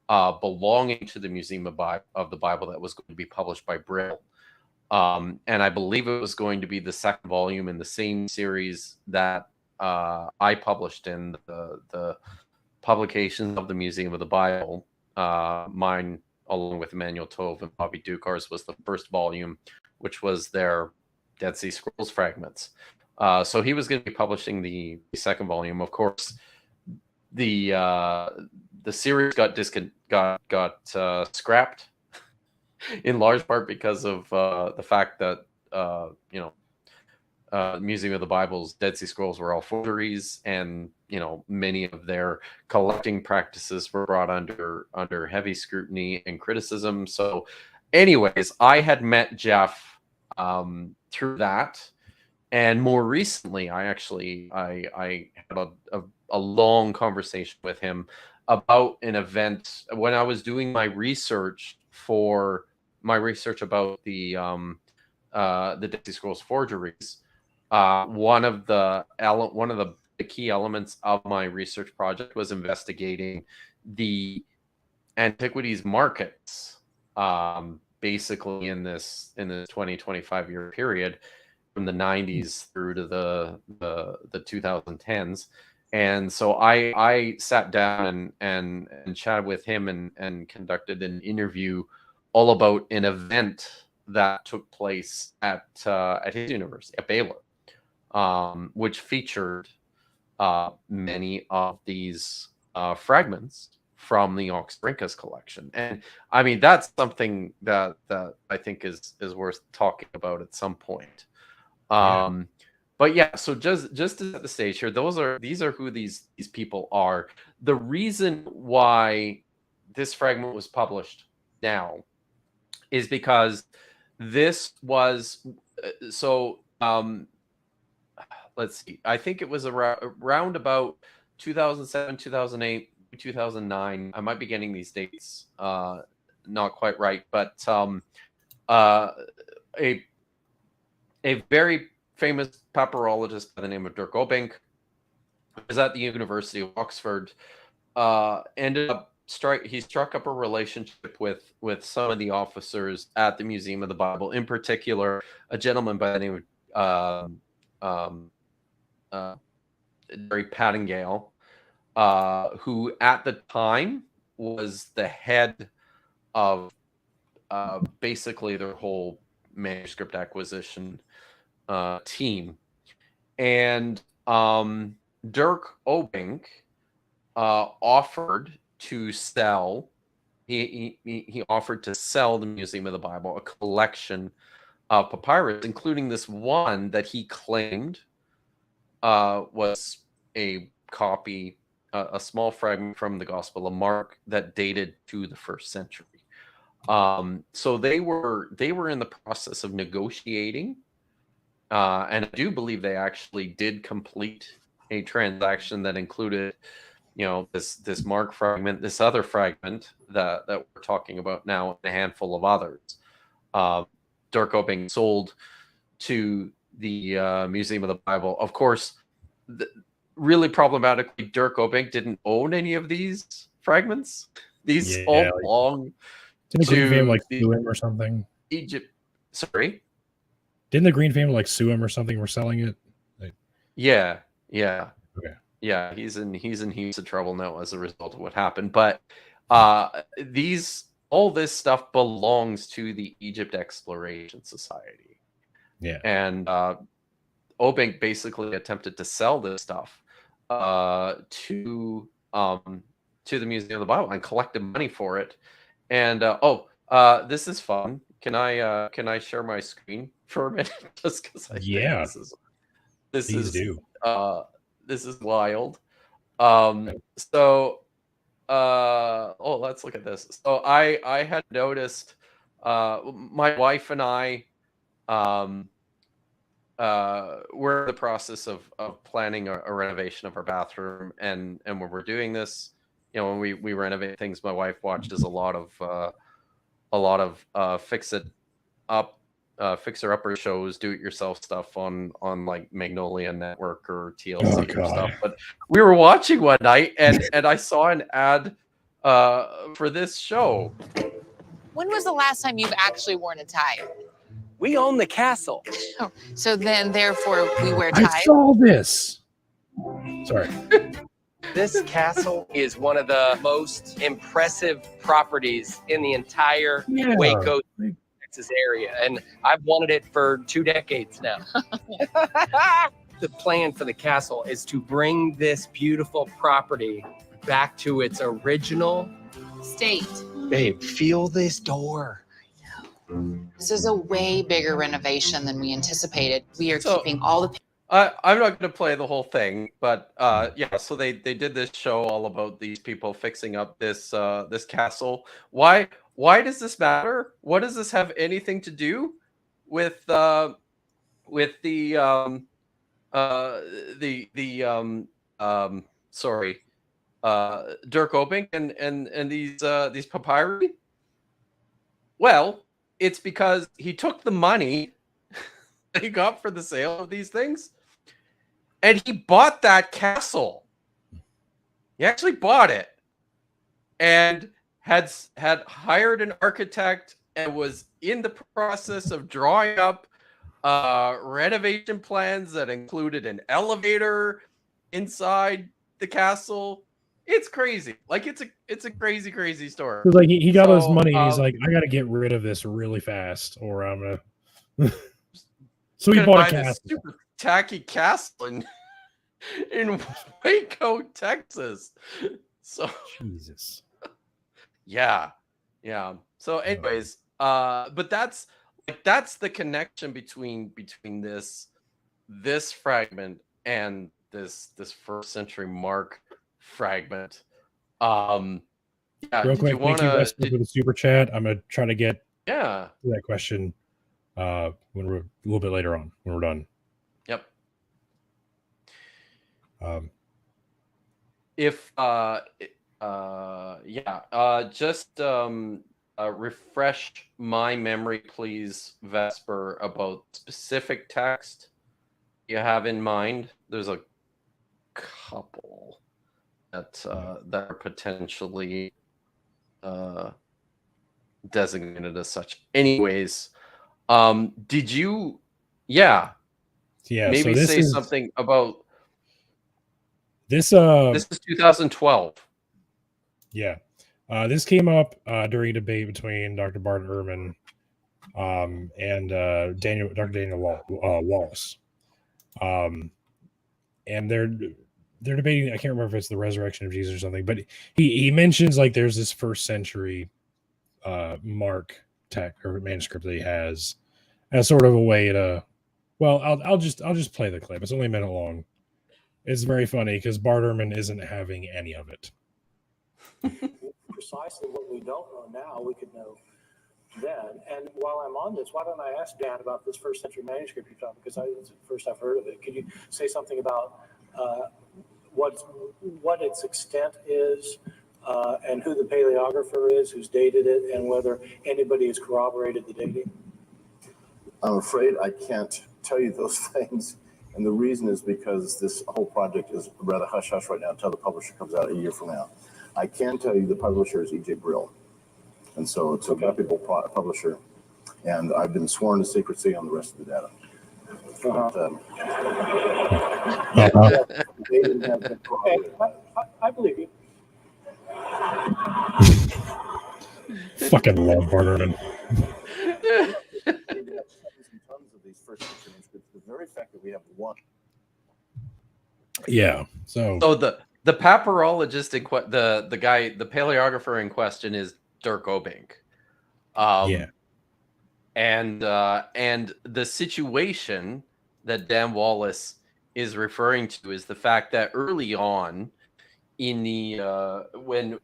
belonging to the Museum of the Bible that was going to be published by Brill. And I believe it was going to be the second volume in the same series that I published in the publications of the Museum of the Bible. Mine, along with Emmanuel Tove and Bobby Dukar's, was the first volume, which was their Dead Sea Scrolls fragments. So he was going to be publishing the second volume. Of course, the series got scrapped in large part because of the fact that Museum of the Bible's Dead Sea Scrolls were all forgeries, and many of their collecting practices were brought under heavy scrutiny and criticism. So, anyways, I had met Jeff through that, and more recently, I had a long conversation with him about an event when I was doing my research about the Dead Sea Scrolls forgeries. One of the key elements of my research project was investigating the antiquities markets, basically in this 20-25 year period, from the 90s through to the 2010s. And so I sat down and chatted with him and conducted an interview all about an event that took place at his university, at Baylor, which featured many of these fragments from the Oxyrhynchus collection. And I mean, that's something that I think is worth talking about at some point. But yeah, so just to set the stage here, these are who these people are. The reason why this fragment was published now is because this was let's see, I think it was around about 2007, 2008, 2009. I might be getting these dates not quite right, but a very famous papyrologist by the name of Dirk Obink, who was at the University of Oxford, ended up he struck up a relationship with some of the officers at the Museum of the Bible, in particular a gentleman by the name of Jerry Pattingale, who at the time was the head of basically their whole manuscript acquisition team. And Dirk Obink offered to sell. He offered to sell the Museum of the Bible a collection of papyrus, including this one that he claimed was a copy, a small fragment from the Gospel of Mark that dated to the 1st century. So they were in the process of negotiating, and I do believe they actually did complete a transaction that included, this Mark fragment, this other fragment that we're talking about now, and a handful of others. Dirk Obink sold to the Museum of the Bible. Of course, really problematically, Dirk Obink didn't own any of these fragments. These all belong to the Green family, the sue him or something. Egypt. Sorry, didn't the Green family sue him or something? We're selling it. Yeah. Okay. Yeah, he's in heaps of trouble now as a result of what happened. But all this stuff belongs to the Egypt Exploration Society. Yeah. And Obink basically attempted to sell this stuff to the Museum of the Bible and collected money for it. And this is fun. Can I share my screen for a minute? Just because I think this is wild. Let's look at this. So I had noticed, my wife and I we're in the process of planning a renovation of our bathroom, and when we're doing this, when we renovate things, my wife watches a lot of fixer upper shows, do it yourself stuff on like Magnolia Network or TLC or stuff. But we were watching one night, and I saw an ad for this show. When was the last time you've actually worn a tie? We own the castle. Oh, so then, therefore, we wear ties. I saw this. Sorry. This castle is one of the most impressive properties in the entire Waco, Texas area, and I've wanted it for 2 decades now. The plan for the castle is to bring this beautiful property back to its original state. Babe, feel this door. This is a way bigger renovation than we anticipated. We are keeping all the... I'm not going to play the whole thing, but so they did this show all about these people fixing up this this castle. Why does this matter? What does this have anything to do with the Dirk Obink and these papyri? Well, it's because he took the money that he got for the sale of these things, and he bought that castle. He actually bought it, and had hired an architect, and was in the process of drawing up renovation plans that included an elevator inside the castle. It's crazy. Like, it's a crazy story. So, like, he got his money, and he's like, I got to get rid of this really fast, or I'm gonna. So he bought a castle. This super tacky castle in Waco, Texas. So Jesus. Yeah. So, anyways, but that's the connection between this fragment and this 1st century Mark fragment. Real quick, thank you, Westbrook, for the super chat. I'm gonna try to get to that question when we're a little bit later on, when we're done. Yep. refresh my memory, please, Vesper, about specific text you have in mind. There's a couple that are potentially designated as such. Anyways, did you? Yeah. Maybe so say something about this. This is 2012. Yeah. This came up during a debate between Dr. Bart Ehrman and Dr. Daniel Wallace. And they're debating, I can't remember if it's the resurrection of Jesus or something, but he mentions like there's this first century Mark text or manuscript that he has as sort of a way to, well, I'll just play the clip. It's only a minute long. It's very funny because Bart Ehrman isn't having any of it. Precisely what we don't know now, we could know then. And while I'm on this, why don't I ask Dan about this first century manuscript you're talking, because it's the first I've heard of it. Could you say something about what its extent is, and who the paleographer is who's dated it, and whether anybody has corroborated the dating? I'm afraid I can't tell you those things. And the reason is because this whole project is rather hush-hush right now until the publisher comes out a year from now. I can tell you the publisher is E.J. Brill. And so it's a reputable publisher. And I've been sworn to secrecy on the rest of the data. They didn't have been corroborated. I believe you. Fucking love Bart Ehrman. Tons of these first century manuscripts. The very fact that we have one. Yeah. So the papyrologist the guy, the paleographer in question is Dirk Obink. yeah. And the situation that Dan Wallace is referring to is the fact that early on in the when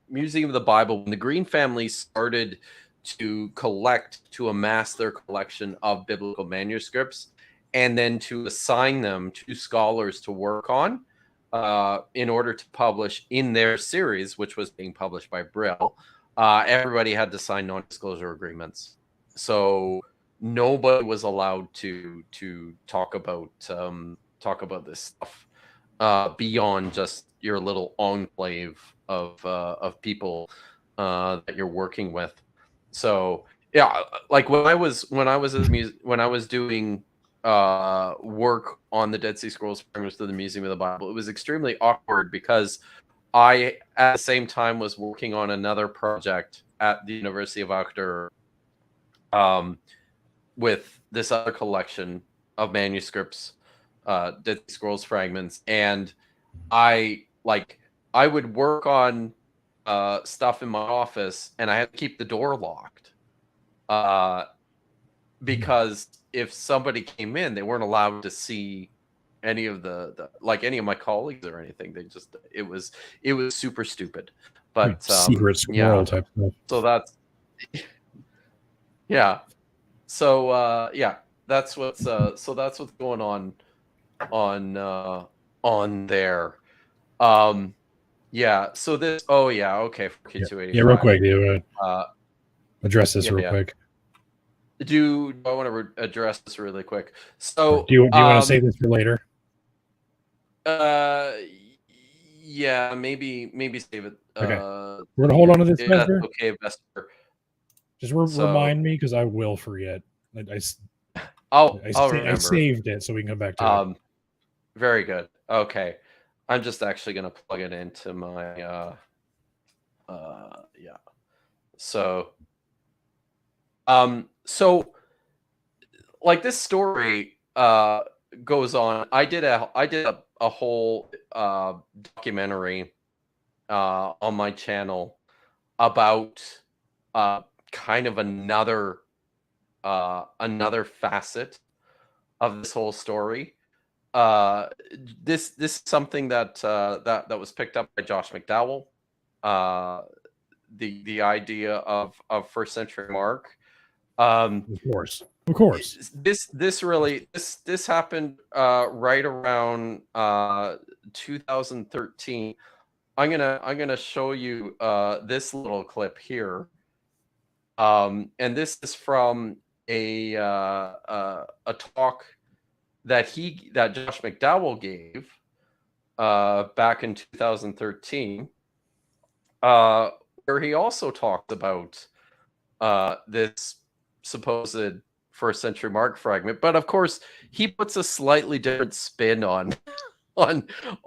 Museum of the Bible, when the Green family started to amass their collection of biblical manuscripts, and then to assign them to scholars to work on in order to publish in their series, which was being published by Brill, everybody had to sign non-disclosure agreements. So nobody was allowed to talk about this stuff beyond just your little enclave of people that you're working with. So yeah, like when I was doing work on the Dead Sea Scrolls fragments to the Museum of the Bible, it was extremely awkward because I at the same time was working on another project at the University of Agder with this other collection of manuscripts, Dead Sea Scrolls fragments, and I would work on stuff in my office, and I had to keep the door locked because if somebody came in, they weren't allowed to see any of the any of my colleagues or anything. They just it was super stupid. But secret squirrel type stuff. So that's yeah. So yeah, that's what's going on there. Yeah. So this. Oh yeah. Okay. For K285. Yeah. Real quick. Do address this real quick. Do I want to address this really quick? So do you want to save this for later? Yeah. Maybe save it. Okay. We're gonna hold on to this. That's okay, Vesper. Just remind me because I will forget. I'll remember. I saved it so we can come back to it. Very good. Okay. I'm just actually going to plug it into my, yeah. So like this story, goes on. I did a whole, documentary, on my channel about, kind of another facet of this whole story. This is something that was picked up by Josh McDowell. The idea of first century Mark. Of course. This happened right around 2013. I'm gonna show you this little clip here. And this is from a talk that Josh McDowell gave back in 2013, where he also talked about this supposed first century Mark fragment, but of course he puts a slightly different spin on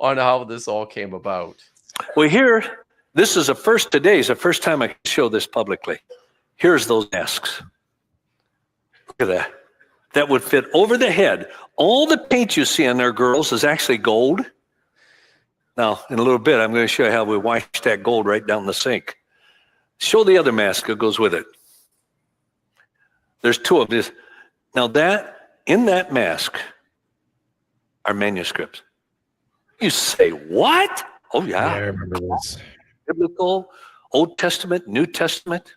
how this all came about. Well, here, this is today's the first time I can show this publicly. Here's those masks. Look at that. That would fit over the head. All the paint you see on there, girls, is actually gold. Now, in a little bit, I'm going to show you how we wash that gold right down the sink. Show the other mask that goes with it. There's two of these. Now in that mask are manuscripts. You say, what? Oh, yeah. I remember this. Biblical, Old Testament, New Testament.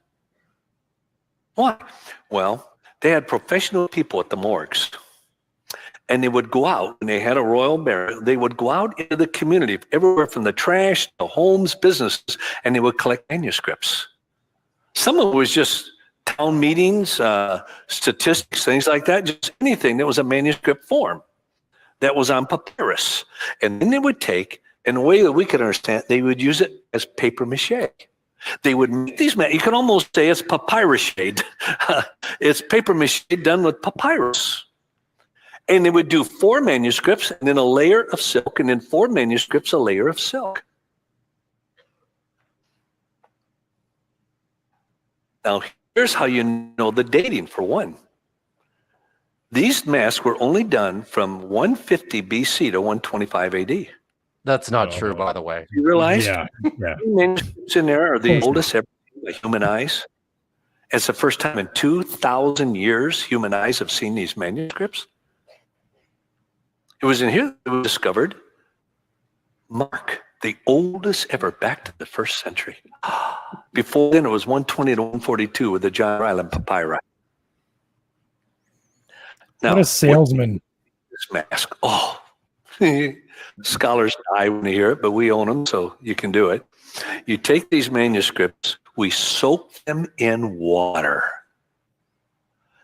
What? Well, they had professional people at the morgues. And they would go out, and they had a royal burial. They would go out into the community, everywhere from the trash to homes, businesses, and they would collect manuscripts. Some of it was just town meetings, statistics, things like that, just anything that was a manuscript form that was on papyrus. And then they would take, in a way that we could understand, they would use it as paper mache. They would make these, you can almost say it's papyrus shade. It's paper mache done with papyrus. And they would do 4 manuscripts and then a layer of silk, and then 4 manuscripts, a layer of silk. Now, here's how you know the dating, for one. These masks were only done from 150 BC to 125 AD. That's not true, by the way. You realize? Yeah. The manuscripts in there are the oldest ever seen by human eyes. It's the first time in 2,000 years human eyes have seen these manuscripts. It was in here that we discovered Mark, the oldest ever, back to the 1st century. Before then, it was 120 to 142 with the John Ryland papyri. Now, what a salesman. This mask. Oh, scholars die when they hear it, but we own them, so you can do it. You take these manuscripts, we soak them in water.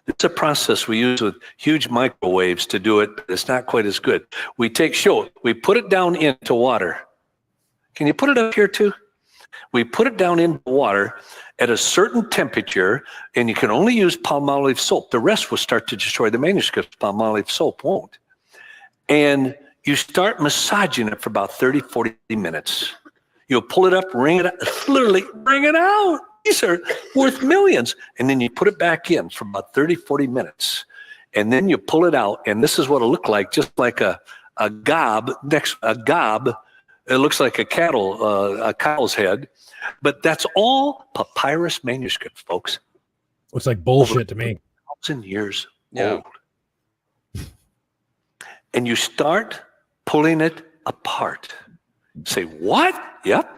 It's a process we use with huge microwaves to do it, but it's not quite as good. We put it down into water. Can you put it up here too? We put it down into water at a certain temperature, and you can only use palmolive soap. The rest will start to destroy the manuscripts. Palmolive soap won't. And you start massaging it for about 30, 40 minutes. You'll pull it up, wring it out, literally wring it out. These are worth millions. And then you put it back in for about 30, 40 minutes. And then you pull it out, and this is what it'll look like, just like a gob. It looks like a cow's head. But that's all papyrus manuscripts, folks. Looks like bullshit to me. 1,000 years old. And you start pulling it apart. Say, what? Yep.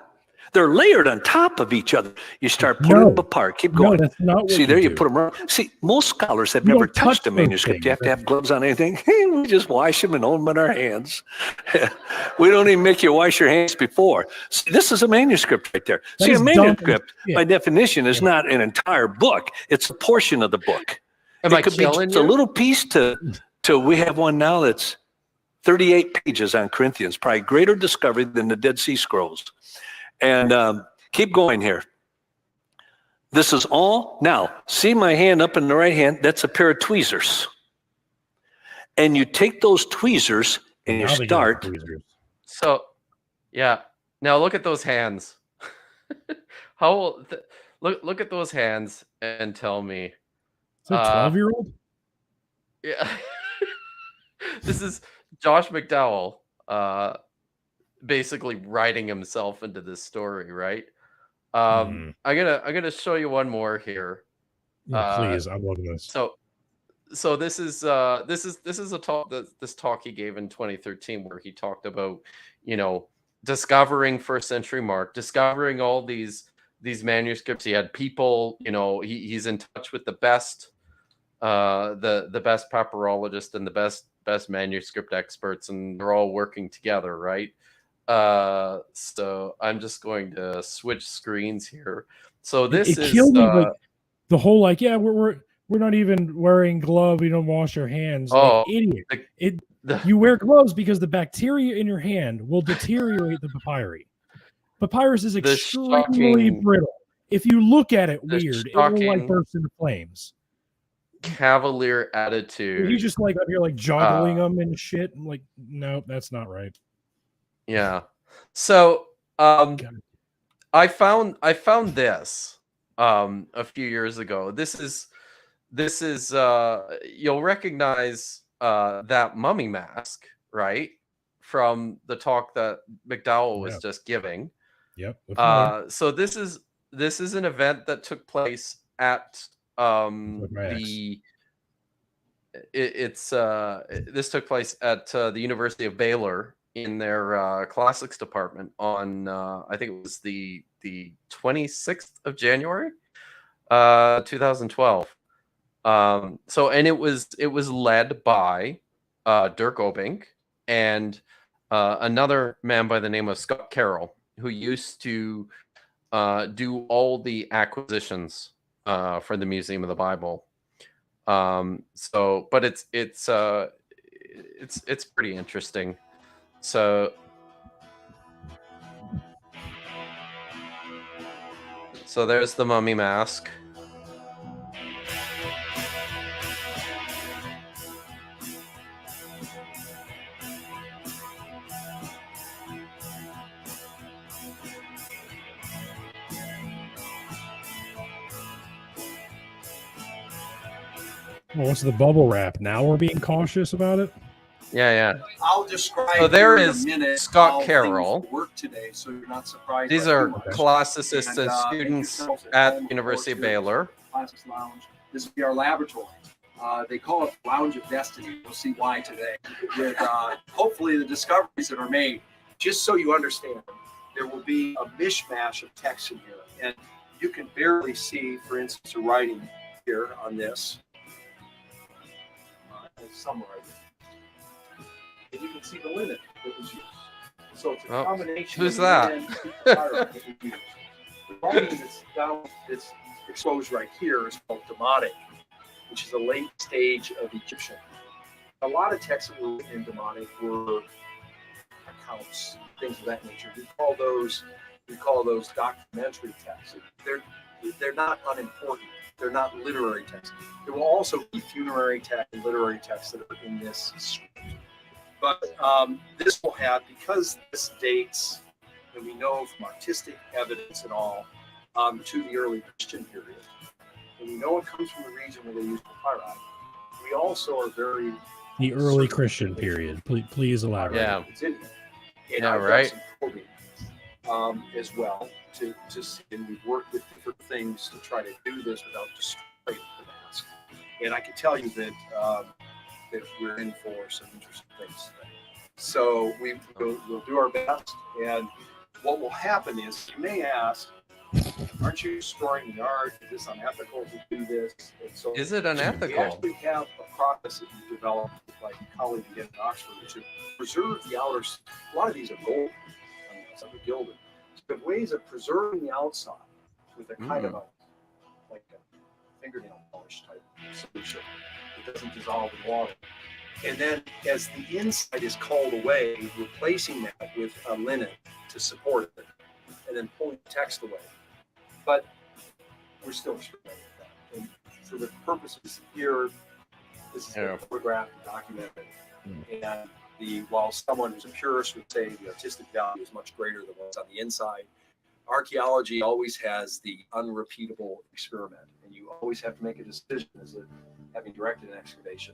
They're layered on top of each other. You start pulling them apart. Keep going. No, that's not what See, there you put them around. See, most scholars have never touched a manuscript. You have to have gloves on anything. We just wash them and hold them in our hands. We don't even make you wash your hands before. See, this is a manuscript right there. See, a manuscript, by definition, is not an entire book. It's a portion of the book. It could be just a little piece to we have one now that's 38 pages on Corinthians, probably greater discovery than the Dead Sea Scrolls. And keep going here. This is all. Now, see my hand up in the right hand? That's a pair of tweezers. And you take those tweezers and you start. So, yeah. Now look at those hands. Look at those hands and tell me. Is that a 12-year-old? Yeah. This is Josh McDowell. Basically writing himself into this story, right? I'm gonna show you one more here. Please, I'm loving this. So this is a talk this talk he gave in 2013 where he talked about, discovering first century Mark, discovering all these manuscripts. He had people, he's in touch with the best the best papyrologists and the best manuscript experts, and they're all working together, right? So I'm just going to switch screens here. So this is killed me, The whole like, yeah, we're not even wearing gloves. We don't wash our hands. Oh, like, idiot! You wear gloves because the bacteria in your hand will deteriorate the papyri. Papyrus is extremely brittle. If you look at it weird, it will like burst into flames. Cavalier attitude. He's just like up here, like juggling them and shit. I'm like, nope, that's not right. Yeah. So I found this a few years ago. This is you'll recognize that mummy mask, right? From the talk that McDowell was just giving. Yep. So this is an event that took place at this took place at the University of Baylor in their classics department on I think it was the 26th of January 2012. So and it was led by Dirk Obink and another man by the name of Scott Carroll, who used to do all the acquisitions for the Museum of the Bible. So, but it's pretty interesting. So there's the mummy mask. Well, what's the bubble wrap? Now we're being cautious about it. Yeah. I'll describe. So there is Scott Carroll. Work today, so you're not surprised. These are class assistant students at University of Baylor. Classics Lounge. This will be our laboratory. They call it Lounge of Destiny. We'll see why today. With hopefully the discoveries that are made. Just so you understand, there will be a mishmash of text in here, and you can barely see, for instance, the writing here on this. Summarize it. And you can see the linen that was used. So it's a combination. Who's of that? linen and papyrus that we use. The writing that's exposed right here is called Demotic, which is a late stage of Egyptian. A lot of texts that were written in Demotic were accounts, things of that nature. We call those documentary texts. They're not unimportant. They're not literary texts. There will also be funerary texts and literary texts that are in this script. But this will have, because this dates, and we know from artistic evidence and all, to the early Christian period, and we know it comes from the region where they used papyri. We also are very... The early Christian period. Please elaborate. Yeah. Right. As well, and we've worked with different things to try to do this without destroying the mask. And I can tell you that that we're in for some interesting things today. So we'll do our best. And what will happen is, you may ask, aren't you destroying the art? Is this unethical to do this? And so is it unethical? We actually have a process that we developed with my colleague again in Oxford to preserve the outer. A lot of these are gold. Some are gilded. So we have ways of preserving the outside with a kind of like a fingernail polish type solution. It doesn't dissolve in water. And then as the inside is called away, replacing that with a linen to support it, and then pulling the text away. But we're still experimenting with that. And for the purposes here, this is a photograph to document it. And while someone who's a purist would say the artistic value is much greater than what's on the inside, archaeology always has the unrepeatable experiment, and you always have to make a decision as having directed an excavation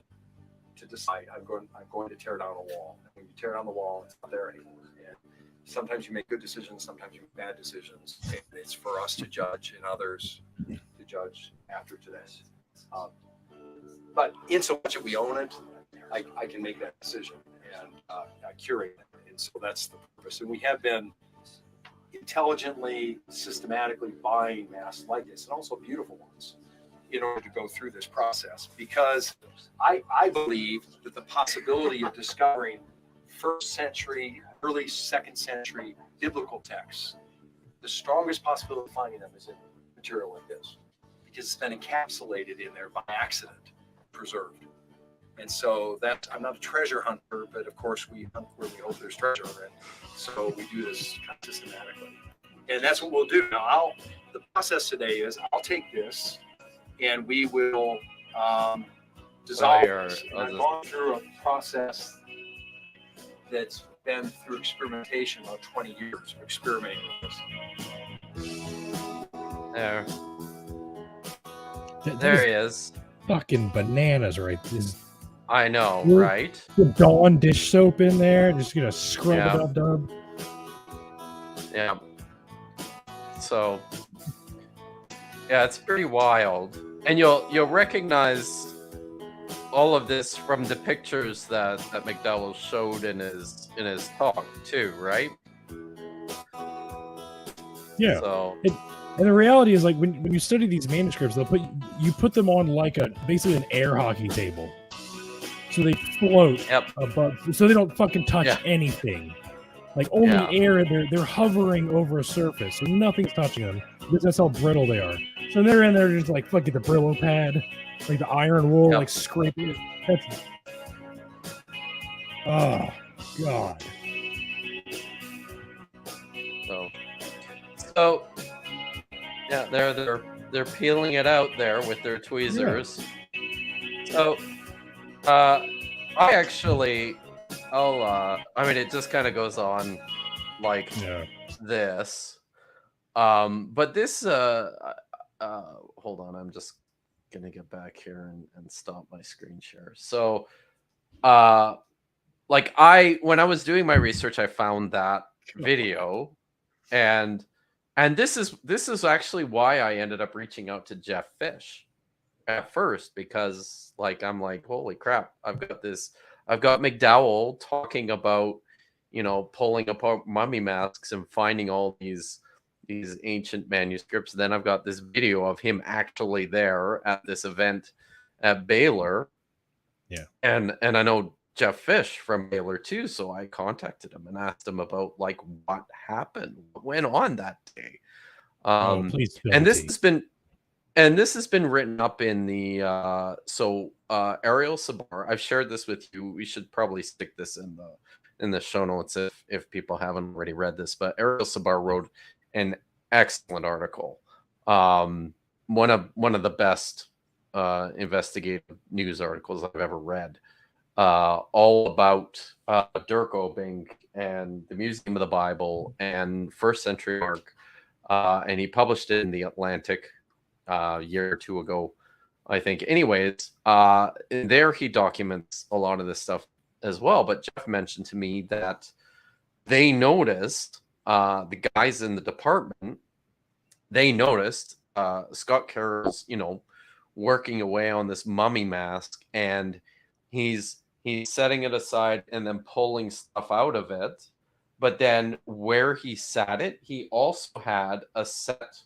to decide I'm going to tear down a wall. And when you tear down the wall, it's not there anymore. And sometimes you make good decisions, sometimes you make bad decisions, and it's for us to judge and others to judge after today. But in so much that we own it, I can make that decision and curate it. And so that's the purpose. And we have been intelligently, systematically buying masks like this, and also beautiful ones, in order to go through this process. Because I believe that the possibility of discovering first century, early second century biblical texts, the strongest possibility of finding them is in material like this. because it's been encapsulated in there by accident, preserved. And so that I'm not a treasure hunter, but of course we hunt where we hope there's treasure. And so we do this kind of systematically. And that's what we'll do. Now, the process today is I'll take this and we will dissolve this. And I've gone through a process that's been through experimentation, about 20 years of experimenting with this. There. That There he is. Fucking bananas, right? I know, We're- right? The Dawn dish soap in there, just gonna scrub Yeah. it up, dub. Yeah. So, yeah, it's pretty wild, and you'll recognize all of this from the pictures that McDowell showed in his talk too, right? Yeah. So, And the reality is, like, when you study these manuscripts, they'll put them on like basically an air hockey table, so they float above, so they don't fucking touch anything. Like only air, they're hovering over a surface, so nothing's touching them because that's how brittle they are. So they're in there just like fucking the Brillo pad, like the iron wool, like scraping it. That's oh god. So yeah, they're peeling it out there with their tweezers. So I actually I mean, it just kind of goes on like this. But this hold on, I'm just gonna get back here and stop my screen share. So like when I was doing my research, I found that video, and this is actually why I ended up reaching out to Jeff Fish at first, because like I'm like, holy crap, I've got McDowell talking about, you know, pulling apart mummy masks and finding all these ancient manuscripts. Then I've got this video of him actually there at this event at Baylor. Yeah. And I know Jeff Fish from Baylor too, so I contacted him and asked him about like what happened, what went on that day. Please and this has been written up in the Ariel Sabar. I've shared this with you. We should probably stick this in the show notes if people haven't already read this. But Ariel Sabar wrote an excellent article, one of the best investigative news articles I've ever read, all about Dirk Obing and the Museum of the Bible and first century Mark, and he published it in the Atlantic a year or two ago, I think. Anyways, there he documents a lot of this stuff as well. But Jeff mentioned to me that they noticed, the guys in the department, they noticed Scott Carroll's, you know, working away on this mummy mask, and he's setting it aside and then pulling stuff out of it. But then where he sat it, he also had a set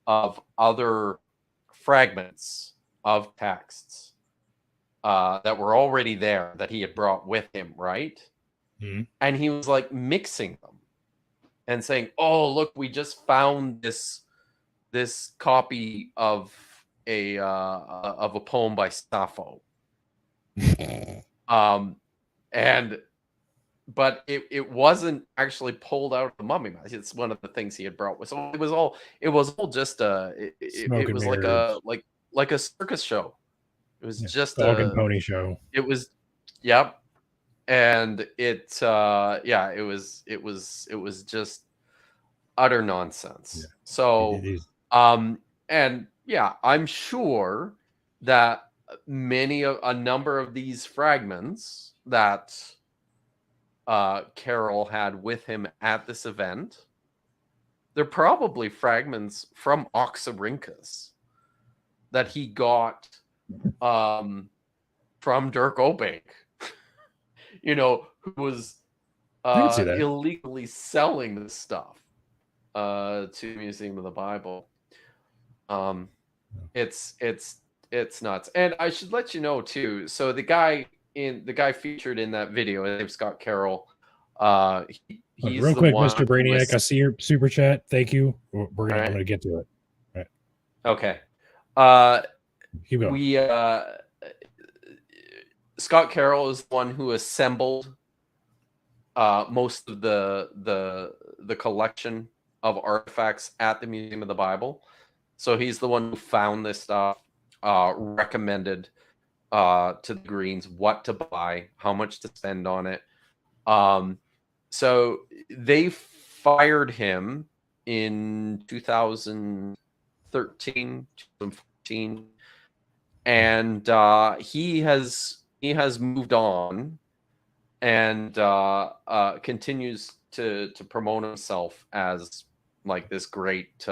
of other fragments of texts that were already there that he had brought with him, right? Mm-hmm. And he was like mixing them and saying, "Oh, look, we just found this copy of a poem by Sappho." But it wasn't actually pulled out of the mummy mask. It's one of the things he had brought with. So it was all just it was like a circus show. It was just dog and pony show. It was, yep. And it was just utter nonsense. Yeah. So and yeah, I'm sure that a number of these fragments that Carroll had with him at this event, they're probably fragments from Oxyrhynchus that he got from Dirk Obing, you know, who was illegally selling this stuff to the Museum of the Bible. It's nuts. And I should let you know too, so the guy featured in that video, his name's Scott Carroll. He's real quick, one Mr. Brainiac, I see your super chat. Thank you. I'm gonna get to it. Okay. Keep going. We Scott Carroll is the one who assembled most of the collection of artifacts at the Museum of the Bible. So he's the one who found this stuff, recommended to the Greens what to buy, how much to spend on it. So they fired him in 2013, 2014, and he has moved on and continues to promote himself as like this great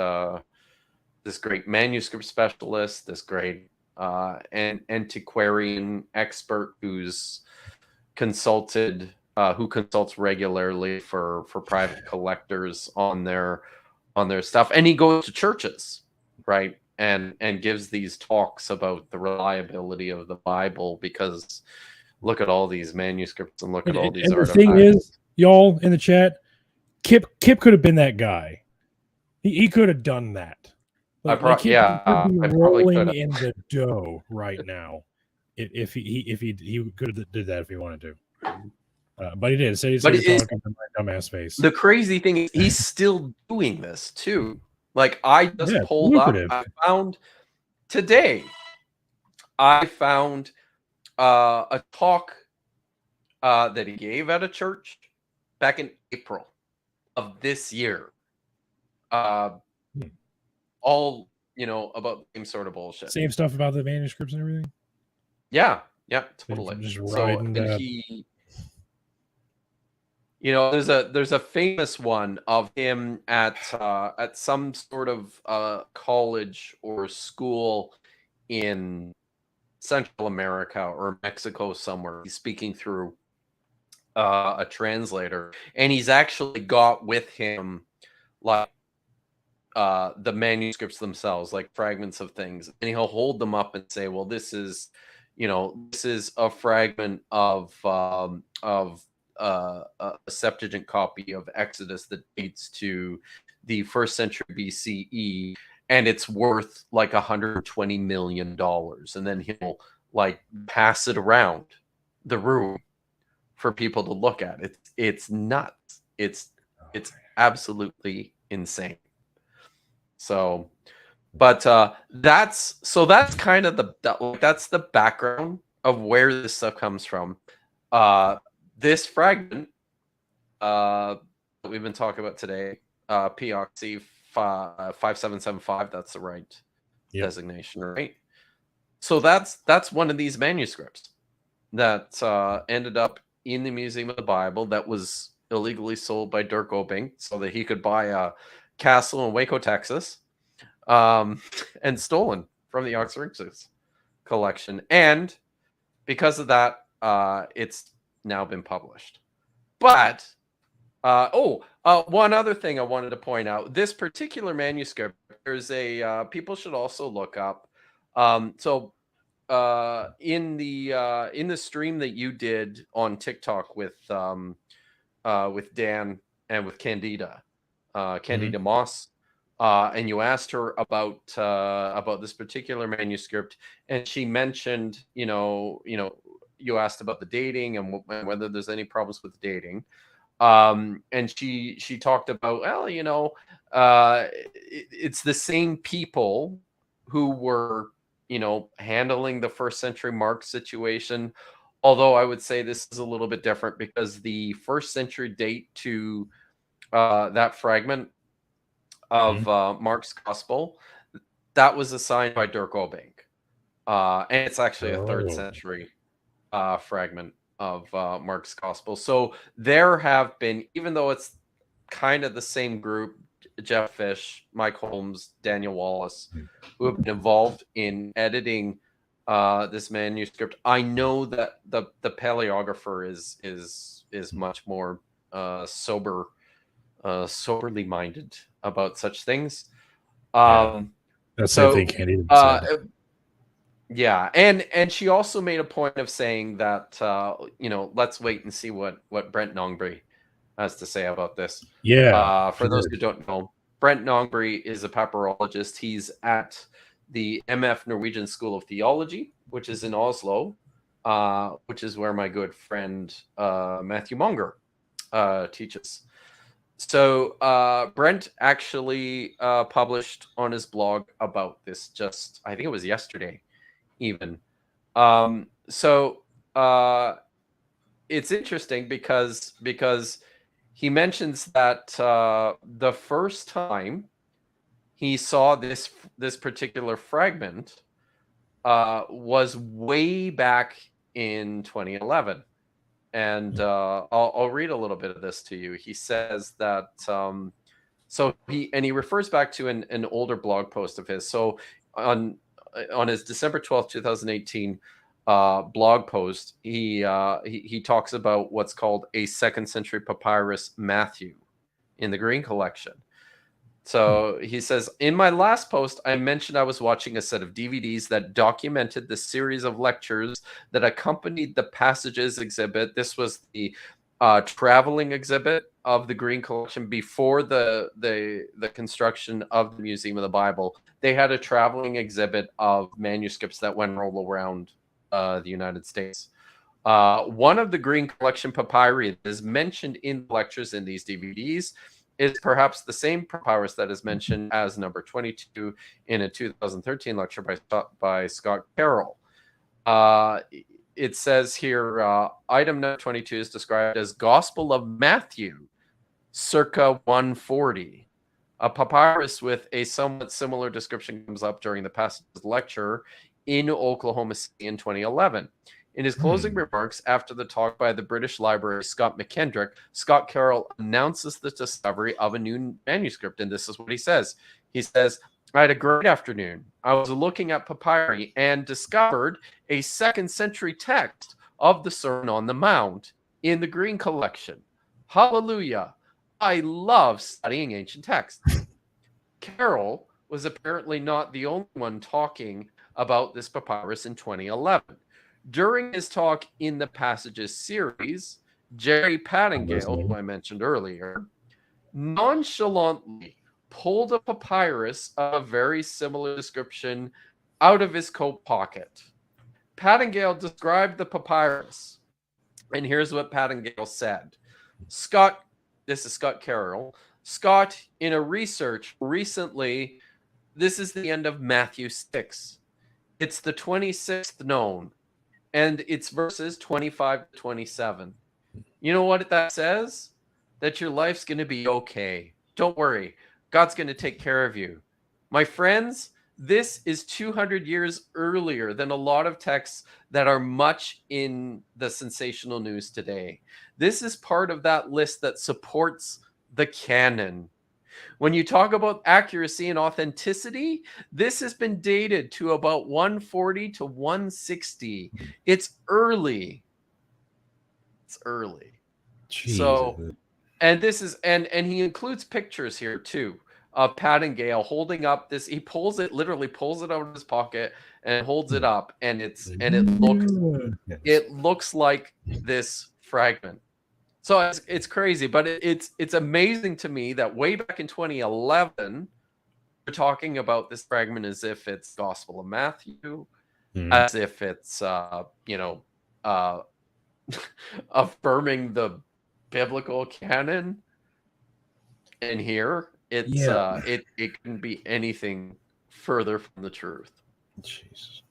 manuscript specialist, this great antiquarian expert who consults regularly for private collectors on their stuff, and he goes to churches, right, and gives these talks about the reliability of the Bible, because look at all these manuscripts and look at all these artifacts. The thing is, y'all in the chat, Kipp could have been that guy. He could have done that. I probably rolling could in the dough right now. If he could have did that if he wanted to, but he did. So he's talking to my dumbass face. The crazy thing is, he's still doing this too. Like, I just pulled up. I found today. I found a talk that he gave at a church back in April of this year. All, about the same sort of bullshit. Same stuff about the manuscripts and everything. Yeah, totally. Just So he, there's a famous one of him at some sort of college or school in Central America or Mexico somewhere. He's speaking through a translator, and he's actually got with him like the manuscripts themselves, like fragments of things, and he'll hold them up and say, well, this is a fragment of a Septuagint copy of Exodus that dates to the 1st century BCE, and it's worth like $120 million. And then he'll like pass it around the room for people to look at. It's nuts. It's absolutely insane. So, but that's kind of that's the background of where this stuff comes from. This fragment that we've been talking about today, POXC 5775, that's the right designation, right? So that's one of these manuscripts that ended up in the Museum of the Bible that was illegally sold by Dirk Obing so that he could buy a castle in Waco, Texas, and stolen from the Oxyrhynchus collection. And because of that, it's now been published. But one other thing I wanted to point out: this particular manuscript, there's a people should also look up. So in the stream that you did on TikTok with Dan and with Candida Moss, and you asked her about this particular manuscript, and she mentioned, you asked about the dating and whether there's any problems with dating. And she talked about, well, it's the same people who were, handling the 1st century Mark situation. Although I would say this is a little bit different, because the 1st century date to that fragment of Mark's Gospel, that was assigned by Dirk Obing. And it's actually a 3rd century fragment of Mark's Gospel. So there have been, even though it's kind of the same group, Jeff Fish, Mike Holmes, Daniel Wallace, who have been involved in editing this manuscript. I know that the paleographer is much more soberly minded about such things. That's the thing Candy said. Yeah, and she also made a point of saying that let's wait and see what Brent Nongbury has to say about this. Yeah. For those who don't know, Brent Nongbury is a papyrologist. He's at the MF Norwegian School of Theology, which is in Oslo, which is where my good friend Matthew Monger teaches. So Brent actually published on his blog about this just, I think it was yesterday even. So it's interesting because he mentions that the first time he saw this particular fragment was way back in 2011. And I'll read a little bit of this to you. He says that he refers back to an older blog post of his. So on his December 12th, 2018 blog post, he talks about what's called a 2nd century papyrus Matthew in the Green Collection. So he says, in my last post, I mentioned I was watching a set of DVDs that documented the series of lectures that accompanied the Passages exhibit. This was the traveling exhibit of the Green Collection before the construction of the Museum of the Bible. They had a traveling exhibit of manuscripts that went all around the United States. One of the Green Collection papyri that is mentioned in lectures in these DVDs is perhaps the same papyrus that is mentioned as number 22 in a 2013 lecture by Scott Carroll. It says here, item number 22 is described as Gospel of Matthew, circa 140. A papyrus with a somewhat similar description comes up during the Passages lecture in Oklahoma City in 2011. In his closing remarks after the talk by the British Library Scott McKendrick, Scott Carroll announces the discovery of a new manuscript, and this is what he says. He says, I had a great afternoon. I was looking at papyri and discovered a 2nd century text of the Sermon on the Mount in the Green Collection. Hallelujah. I love studying ancient texts. Carroll was apparently not the only one talking about this papyrus in 2011. During his talk in the Passages series, Jerry Pattengale, who I mentioned earlier, nonchalantly pulled a papyrus of a very similar description out of his coat pocket. Pattengale described the papyrus, and here's what Pattengale said. This is Scott Carroll. Scott, in a research recently, this is the end of Matthew 6. It's the 26th known. And it's verses 25 to 27. You know what that says? That your life's going to be okay. Don't worry. God's going to take care of you. My friends, this is 200 years earlier than a lot of texts that are much in the sensational news today. This is part of that list that supports the canon. When you talk about accuracy and authenticity, this has been dated to about 140 to 160. It's early. It's early. Jesus. So, and this is, and he includes pictures here too of Pattengale holding up this. He literally pulls it out of his pocket and holds it up, and it looks like this fragment. So it's crazy, but it's amazing to me that way back in 2011, we're talking about this fragment as if it's Gospel of Matthew, as if it's affirming the biblical canon. And here it couldn't be anything further from the truth. Jesus.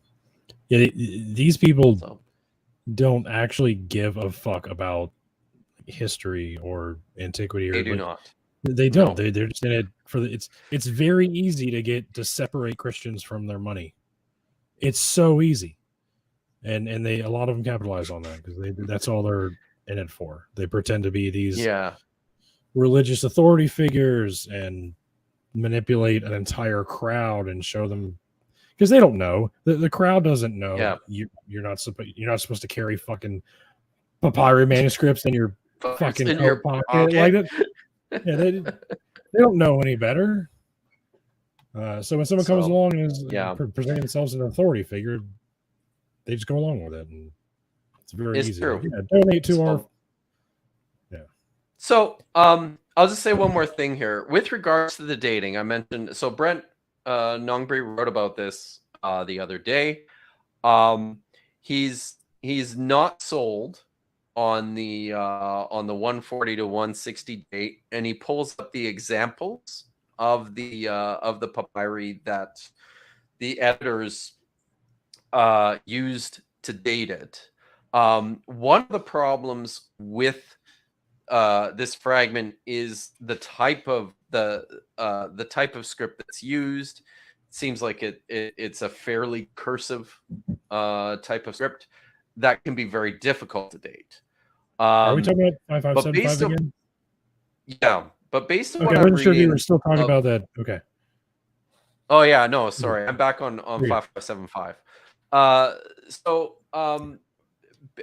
Yeah, these people don't actually give a fuck about history or antiquity. They do not. They don't. No. They're just in it for it's very easy to separate Christians from their money. It's so easy, and a lot of them capitalize on that because that's all they're in it for. They pretend to be these religious authority figures and manipulate an entire crowd and show them, because they don't know. The crowd doesn't know. Yeah. You're not supposed to carry fucking papyri manuscripts in your fucking in your pocket. Like that. Yeah, they don't know any better. So when someone comes along and is presenting themselves as an authority figure, they just go along with it, and it's very easy. True. Yeah, donate to our. Yeah. So I'll just say one more thing here with regards to the dating. I mentioned Brent Nongbre wrote about this the other day. He's not sold on the 140 to 160 date, and he pulls up the examples of the papyri that the editors used to date it. One of the problems with this fragment is the type of script that's used. It seems like it's a fairly cursive type of script that can be very difficult to date. Are we talking about 5575 again? Yeah, but based on Okay, what I I'm wasn't sure if you reading, were still talking about that. Okay. Oh yeah, no, sorry, I'm back on 5575.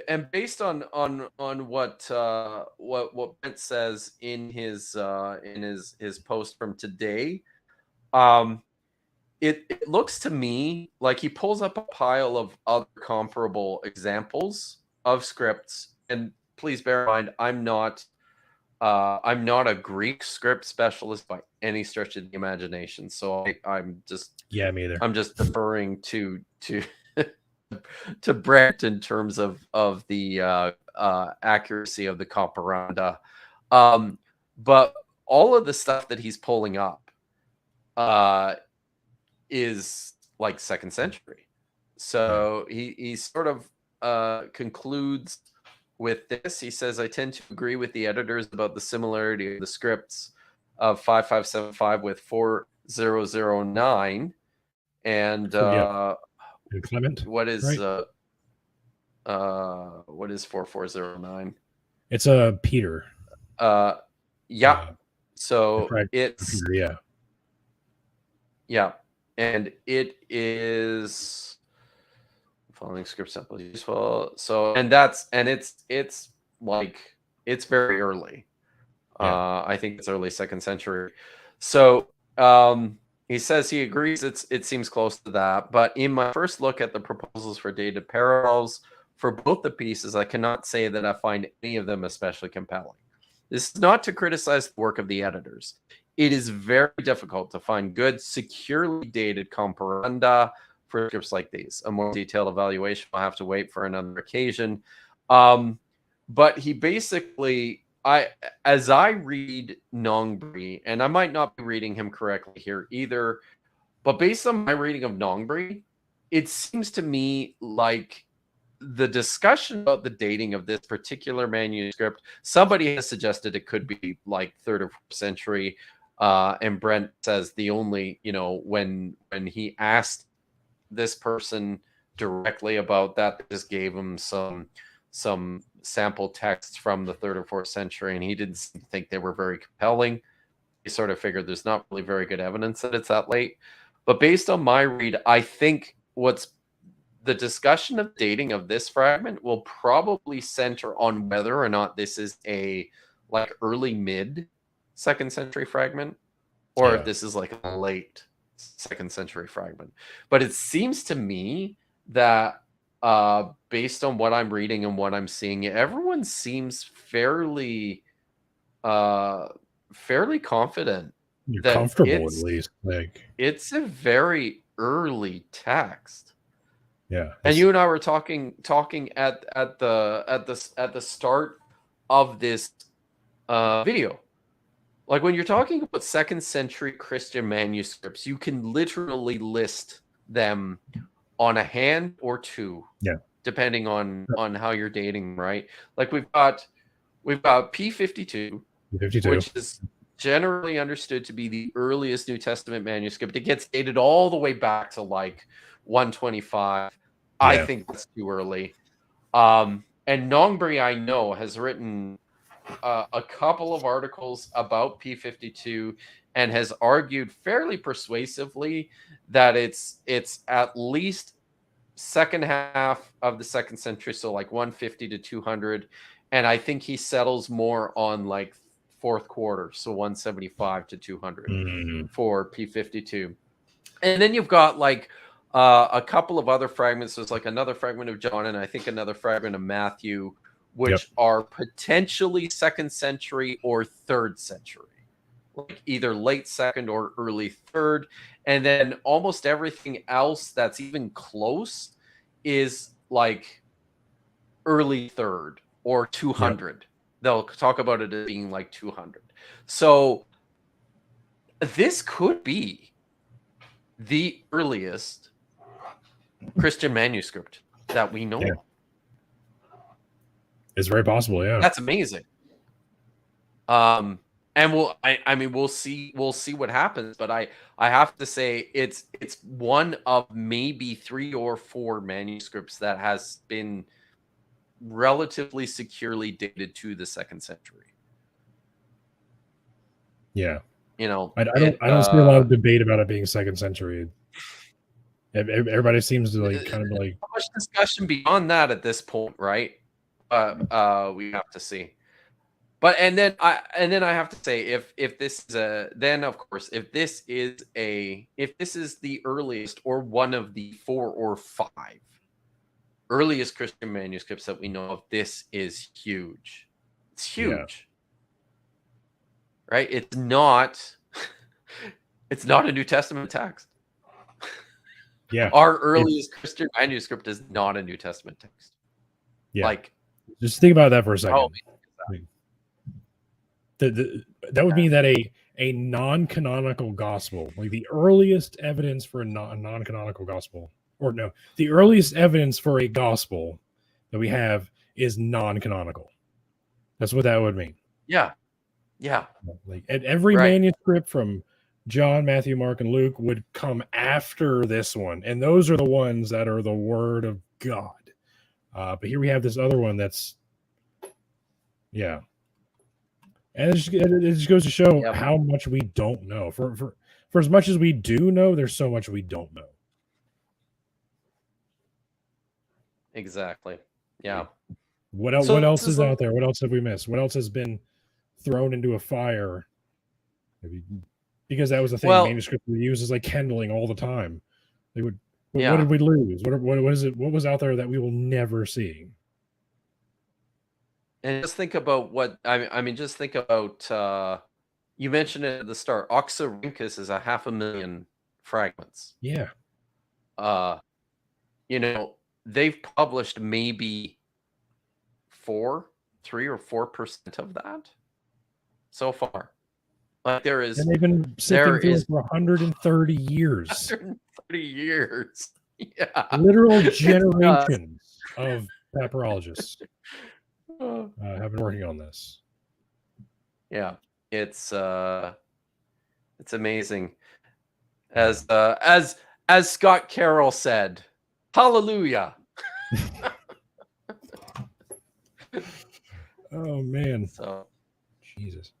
And based on what Brent says in his post from today, it looks to me like he pulls up a pile of other comparable examples of scripts. And please bear in mind, I'm not a Greek script specialist by any stretch of the imagination, so I'm just me either. I'm just deferring to to Brent in terms of the accuracy of the Comparanda. But all of the stuff that he's pulling up is like 2nd century. So he sort of concludes with this. He says, I tend to agree with the editors about the similarity of the scripts of 5575 with 4009. And Clement. What is right? what is 4409? It's a Peter. Yeah. So it's Peter, yeah, and it is following script samples useful. So it's like it's very early. I think it's early 2nd century. So he says he agrees it seems close to that, but in my first look at the proposals for dated parallels for both the pieces, I cannot say that I find any of them especially compelling. This is not to criticize the work of the editors. It is very difficult to find good, securely dated comparanda for scripts like these. A more detailed evaluation will have to wait for another occasion. But he basically, as I read Nongbre, and I might not be reading him correctly here either, but based on my reading of Nongbre, it seems to me like the discussion about the dating of this particular manuscript, somebody has suggested it could be like 3rd or 4th century. And Brent says the only, when he asked this person directly about that, they just gave him some sample texts from the 3rd or 4th century, and he didn't think they were very compelling. He sort of figured there's not really very good evidence that it's that late. But based on my read, I think the discussion of dating of this fragment will probably center on whether or not this is a like early mid 2nd century fragment, or if this is like a late 2nd century fragment. But it seems to me that based on what I'm reading and what I'm seeing, everyone seems fairly confident. You're comfortable at least. Like it's a very early text. Yeah. And you and I were talking at the start of this video. Like when you're talking about 2nd century Christian manuscripts, you can literally list them on a hand or two, depending on how you're dating, right? Like we've got P52, which is generally understood to be the earliest New Testament manuscript. It gets dated all the way back to like 125. I think that's too early. And Nongbre, I know, has written a couple of articles about P52 and has argued fairly persuasively that it's at least second half of the 2nd century, so like 150 to 200. And I think he settles more on like 4th quarter, so 175 to 200 for P52. And then you've got like a couple of other fragments. There's like another fragment of John and I think another fragment of Matthew, which are potentially 2nd century or 3rd century. like either late second or early third. And then almost everything else that's even close is like early third or 200. Yep. They'll talk about it as being like 200. So this could be the earliest Christian manuscript that we know. Yeah. It's very possible, yeah. That's amazing. And we'll see what happens, but I have to say it's one of maybe 3 or 4 manuscripts that has been relatively securely dated to the 2nd century. Yeah. You know, I don't see a lot of debate about it being 2nd century. Everybody seems to like kind of like much discussion beyond that at this point, right? We have to see. But and then I have to say if this is if this is the earliest or one of the 4 or 5 earliest Christian manuscripts that we know of, this is huge. It's huge. Yeah. Right? It's not a New Testament text. Yeah. Our earliest Christian manuscript is not a New Testament text. Yeah. Like, just think about that for a second. Oh, that would mean that a non-canonical gospel, like the earliest evidence for a non-canonical gospel, or no, the earliest evidence for a gospel that we have is non-canonical. That's what that would mean. Yeah. Yeah. Like every manuscript from John, Matthew, Mark, and Luke would come after this one. And those are the ones that are the word of God. But here we have this other one that's, yeah. And it just goes to show how much we don't know. For as much as we do know, there's so much we don't know. Exactly. Yeah. What else? What else is out there? What else have we missed? What else has been thrown into a fire? Because that was the thing. Manuscripts we use is like kindling all the time. They would. What did we lose? What is it? What was out there that we will never see? And just think about what I mean. Just think about. You mentioned it at the start. Oxyrhynchus is 500,000 fragments. Yeah. You know, they've published maybe 3 or 4% of that so far. Like there is, and they've been sitting through for 130 years. 130 years. Yeah. Literal generations of papyrologists have been working on this. Yeah, it's amazing. As Scott Carroll said, "Hallelujah." Oh man. So, Jesus.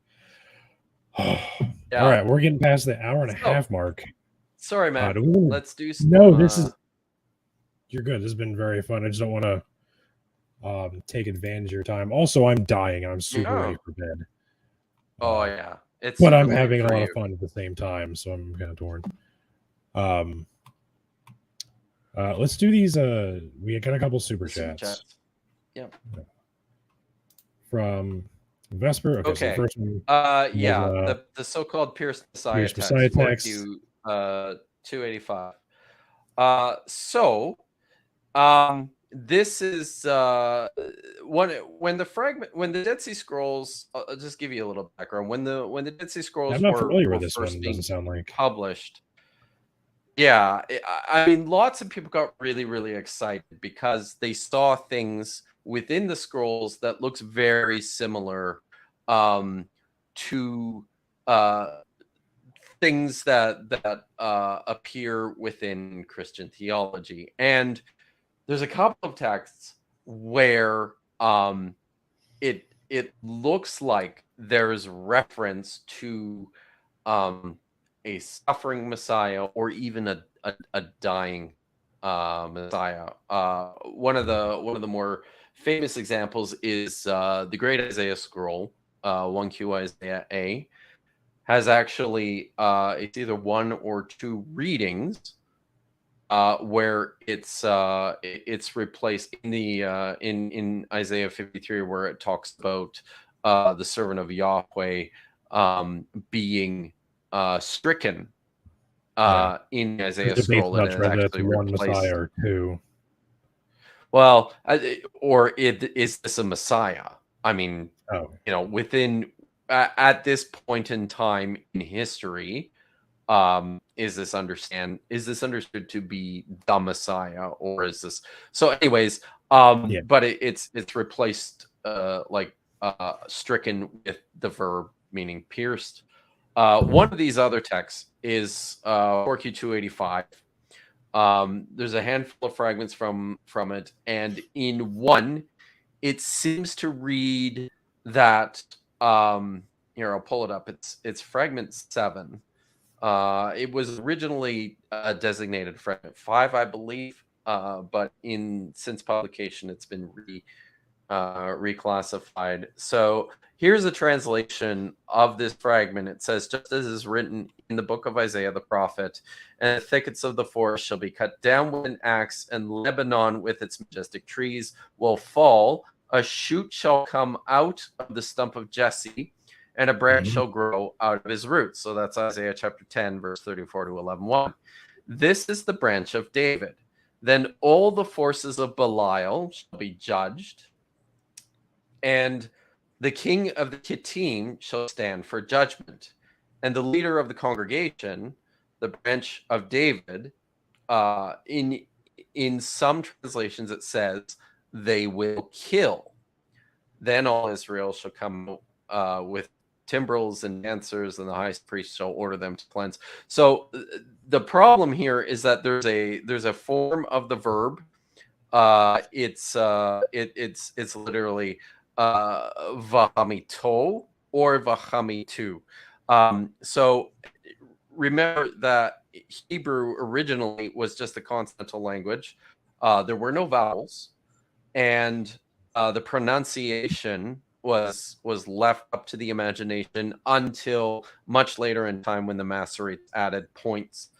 Yeah. All right, we're getting past the hour and a half mark. Sorry, man. Let's do some. No, this is. You're good. This has been very fun. I just don't want to take advantage of your time. Also, I'm dying. I'm super ready for bed. Oh yeah, but I'm having a lot of fun at the same time, so I'm kind of torn. Let's do these. We got a couple super chats. Yep. From Vesper. Okay. So the first one. The so-called Pierce Messiah text. You 285. This is when the Dead Sea Scrolls. I'll just give you a little background. When the Dead Sea Scrolls I'm not familiar with this one. Doesn't sound like published. Yeah, I mean, lots of people got really, really excited because they saw things within the scrolls that looks very similar to things that appear within Christian theology. And there's a couple of texts where it looks like there's reference to a suffering Messiah or even a dying Messiah. One of the more famous examples is the Great Isaiah Scroll, 1Q Isaiah A, has actually it's either 1 or 2 readings where it's replaced in the in Isaiah 53 where it talks about the servant of Yahweh being stricken in Isaiah There's debate scroll, and about it's whether that's actually one replaced. Messiah or two. Well, or is this a Messiah? I mean, Oh, within at this point in time in history, is this understood to be the Messiah, or is this? So, anyways, but it's replaced stricken with the verb meaning pierced. One of these other texts is 4Q 285. There's a handful of fragments from it, and in one, it seems to read that here, I'll pull it up. It's fragment 7. It was originally designated fragment 5, I believe, but since publication, it's been reclassified. So here's a translation of this fragment. It says, just as is written in the book of Isaiah the prophet, and the thickets of the forest shall be cut down with an axe, and Lebanon with its majestic trees will fall. A shoot shall come out of the stump of Jesse, and a branch shall grow out of his roots. So that's Isaiah chapter 10, verse 34 to 11:1. This is the branch of David. Then all the forces of Belial shall be judged, and the king of the Kittim shall stand for judgment. And the leader of the congregation, the branch of David, in some translations it says, they will kill. Then all Israel shall come with timbrels and dancers, and the highest priest shall order them to cleanse. So the problem here is that there's a form of the verb. It's literally vahamito or vahamitu. So remember that Hebrew originally was just a consonantal language. There were no vowels, and the pronunciation was left up to the imagination until much later in time, when the Masoretes added points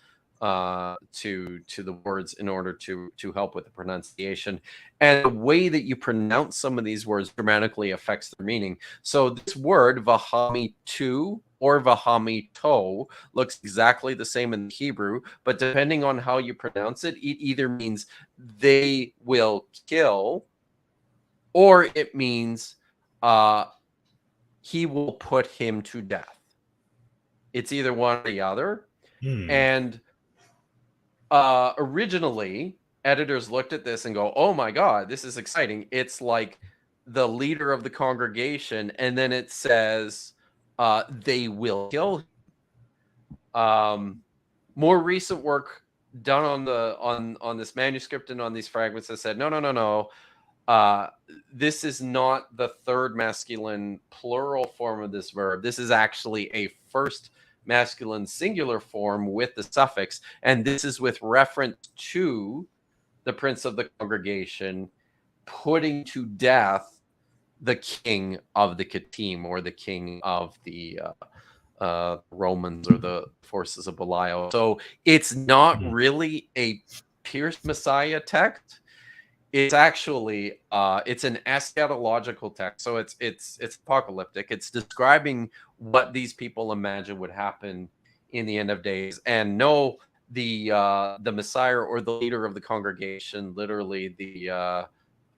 to the words in order to help with the pronunciation. And the way that you pronounce some of these words dramatically affects their meaning. So this word vahamitu or vahamito looks exactly the same in the Hebrew, but depending on how you pronounce it, it either means they will kill, or it means he will put him to death. It's either one or the other. And originally, editors looked at this and go, oh my God, this is exciting. It's like the leader of the congregation, and then it says they will kill him. More recent work done on this manuscript and on these fragments has said, no. This is not the third masculine plural form of this verb. This is actually a first masculine singular form with the suffix, and this is with reference to the prince of the congregation putting to death the king of the Kittim, or the king of the Romans, or the forces of Belial. So it's not really a pierced Messiah text. It's actually it's an eschatological text, so it's apocalyptic. It's describing what these people imagine would happen in the end of days. And no, the Messiah or the leader of the congregation, literally the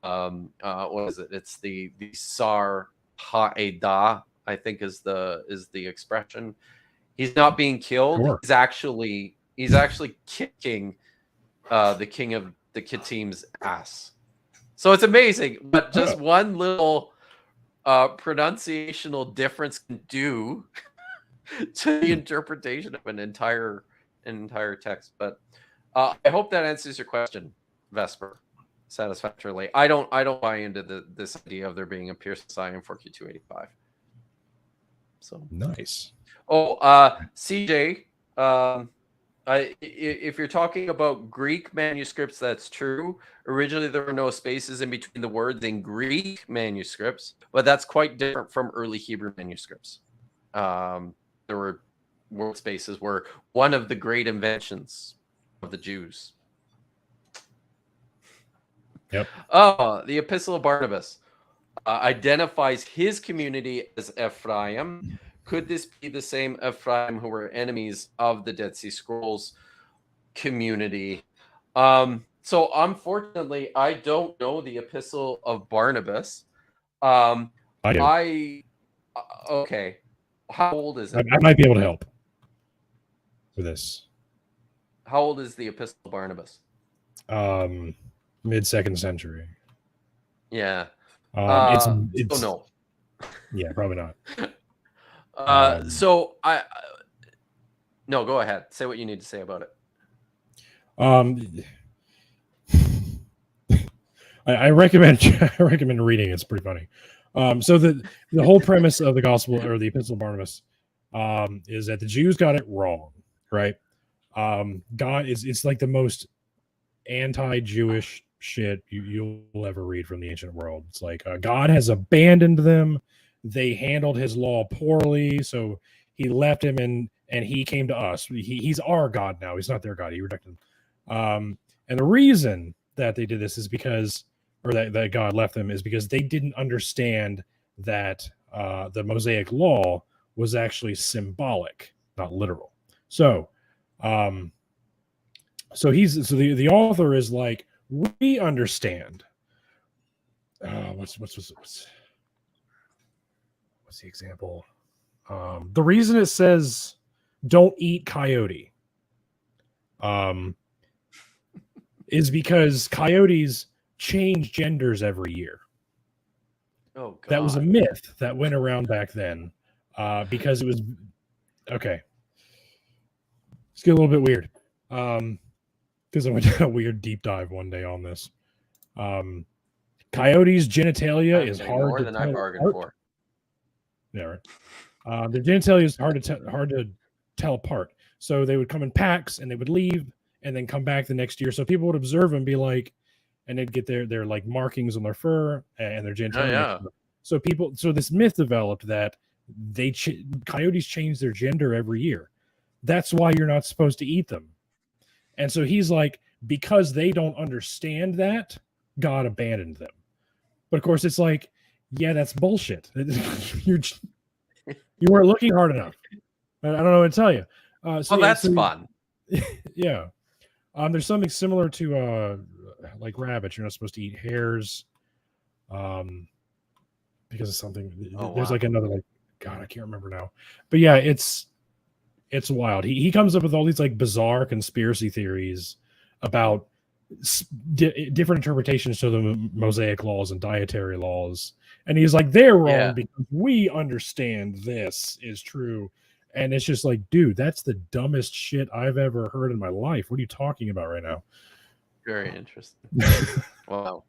what is it? It's the Sar Ha'edah, I think is the expression. He's not being killed. Sure. He's actually kicking the king of the Kittim's ass. So it's amazing, but just one little pronunciational difference can do to the interpretation of an entire text. But I hope that answers your question, Vesper, satisfactorily. I don't buy into this idea of there being a pierced Messiah in 4Q285. So nice. Oh, CJ, if you're talking about Greek manuscripts, that's true. Originally, there were no spaces in between the words in Greek manuscripts, but that's quite different from early Hebrew manuscripts. There were word spaces were one of the great inventions of the Jews. Yep. The Epistle of Barnabas identifies his community as Ephraim, could this be the same Ephraim who were enemies of the Dead Sea Scrolls community? So unfortunately, I don't know the Epistle of Barnabas. I do. Okay. How old is it? I might be able to help with this. How old is the Epistle of Barnabas? Mid 2nd century. Yeah. It's no. Yeah, probably not. No, go ahead. Say what you need to say about it. I recommend reading it. It's pretty funny. So the whole premise of the gospel or the Epistle of Barnabas is that the Jews got it wrong, right? God it's like the most anti-Jewish shit you'll ever read from the ancient world. It's like God has abandoned them. They handled his law poorly, so he left him and he came to us. He's our God now. He's not their God. He rejected him. And the reason that they did this is because, or that God left them, is because they didn't understand that the Mosaic law was actually symbolic, not literal. So the author is like, we understand. What's the example? The reason it says don't eat coyote is because coyotes change genders every year. Oh, God. That was a myth that went around back then because it was okay. Let's get a little bit weird because I went down a weird deep dive one day on this. Coyotes' genitalia is hard more to than tell I bargained apart. for. Yeah, right. Their genitalia is hard to tell apart. So they would come in packs and they would leave and then come back the next year. So people would observe and be like, and they'd get their like markings on their fur and their genitalia. So this myth developed that coyotes change their gender every year. That's why you're not supposed to eat them. And so he's like, because they don't understand that, God abandoned them. But of course, it's like, yeah, that's bullshit. You weren't looking hard enough. I don't know what to tell you. That's fun. Yeah. There's something similar to like rabbits. You're not supposed to eat hares because of something. There's like another, like, God, I can't remember now. But yeah, it's wild. He comes up with all these like bizarre conspiracy theories about different interpretations to the Mosaic laws and dietary laws. And he's like, they're wrong because we understand this is true. And it's just like, dude, that's the dumbest shit I've ever heard in my life. What are you talking about right now? Very interesting. Wow.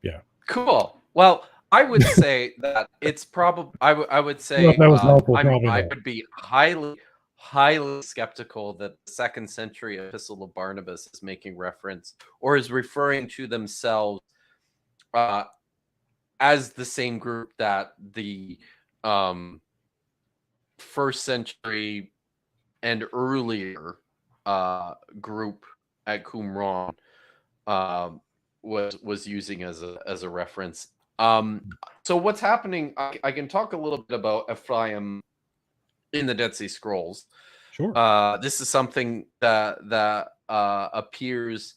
Yeah. Cool. Well, I would say that it's probably, I would say, I would be highly skeptical that the 2nd century Epistle of Barnabas is making reference or is referring to themselves as the same group that the 1st century and earlier group at Qumran was using as a reference. So what's happening? I can talk a little bit about Ephraim in the Dead Sea Scrolls. Sure. This is something that appears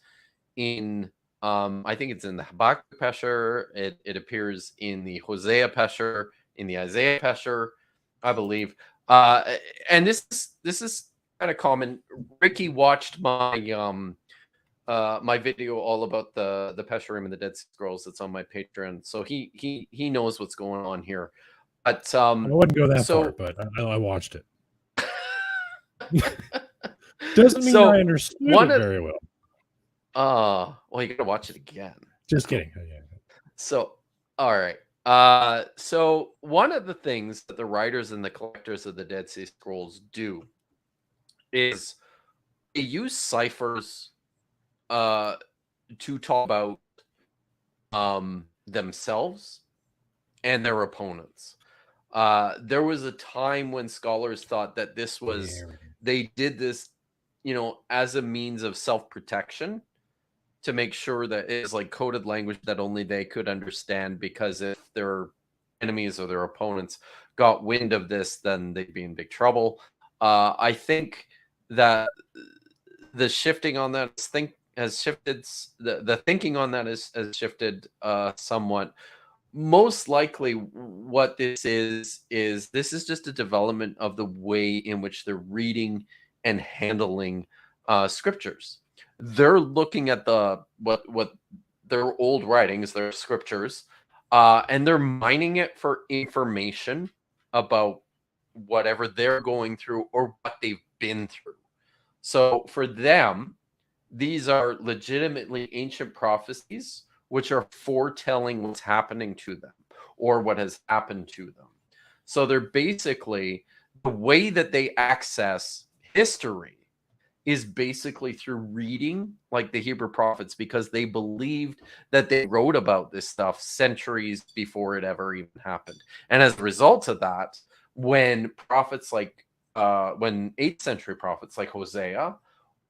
in I think it's in the Habakkuk Pesher. It appears in the Hosea Pesher, in the Isaiah Pesher, I believe. And this is kind of common. Ricky watched my my video all about the Pesherim and the Dead Sea Scrolls that's on my Patreon, so he knows what's going on here. But I wouldn't go that far, but I watched it. Doesn't mean I understood it very well. Well, you gotta watch it again. Just kidding. So, all right. So one of the things that the writers and the collectors of the Dead Sea Scrolls do is they use ciphers to talk about themselves and their opponents. There was a time when scholars thought that this was, they did this, as a means of self-protection to make sure that it's like coded language that only they could understand, because if their enemies or their opponents got wind of this, then they'd be in big trouble. I think that the shifting on that has shifted. The thinking on that has shifted somewhat. Most likely, what this is this is just a development of the way in which they're reading and handling scriptures. They're looking at what their old writings, their scriptures, and they're mining it for information about whatever they're going through or what they've been through. So for them, these are legitimately ancient prophecies which are foretelling what's happening to them or what has happened to them. So they're basically, the way that they access history is basically through reading like the Hebrew prophets, because they believed that they wrote about this stuff centuries before it ever even happened. And as a result of that, when prophets like when 8th century prophets like Hosea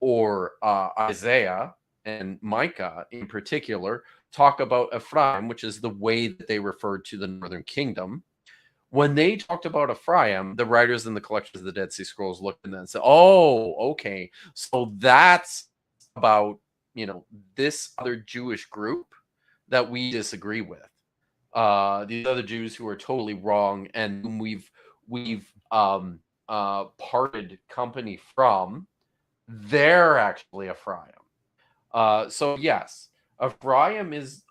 or Isaiah and Micah in particular talk about Ephraim, which is the way that they referred to the northern kingdom, when they talked about Ephraim, the writers and the collectors of the Dead Sea Scrolls looked at that and said, oh, okay, so that's about, you know, this other Jewish group that we disagree with. These other Jews who are totally wrong and whom we've parted company from, they're actually Ephraim. So yes, Ephraim is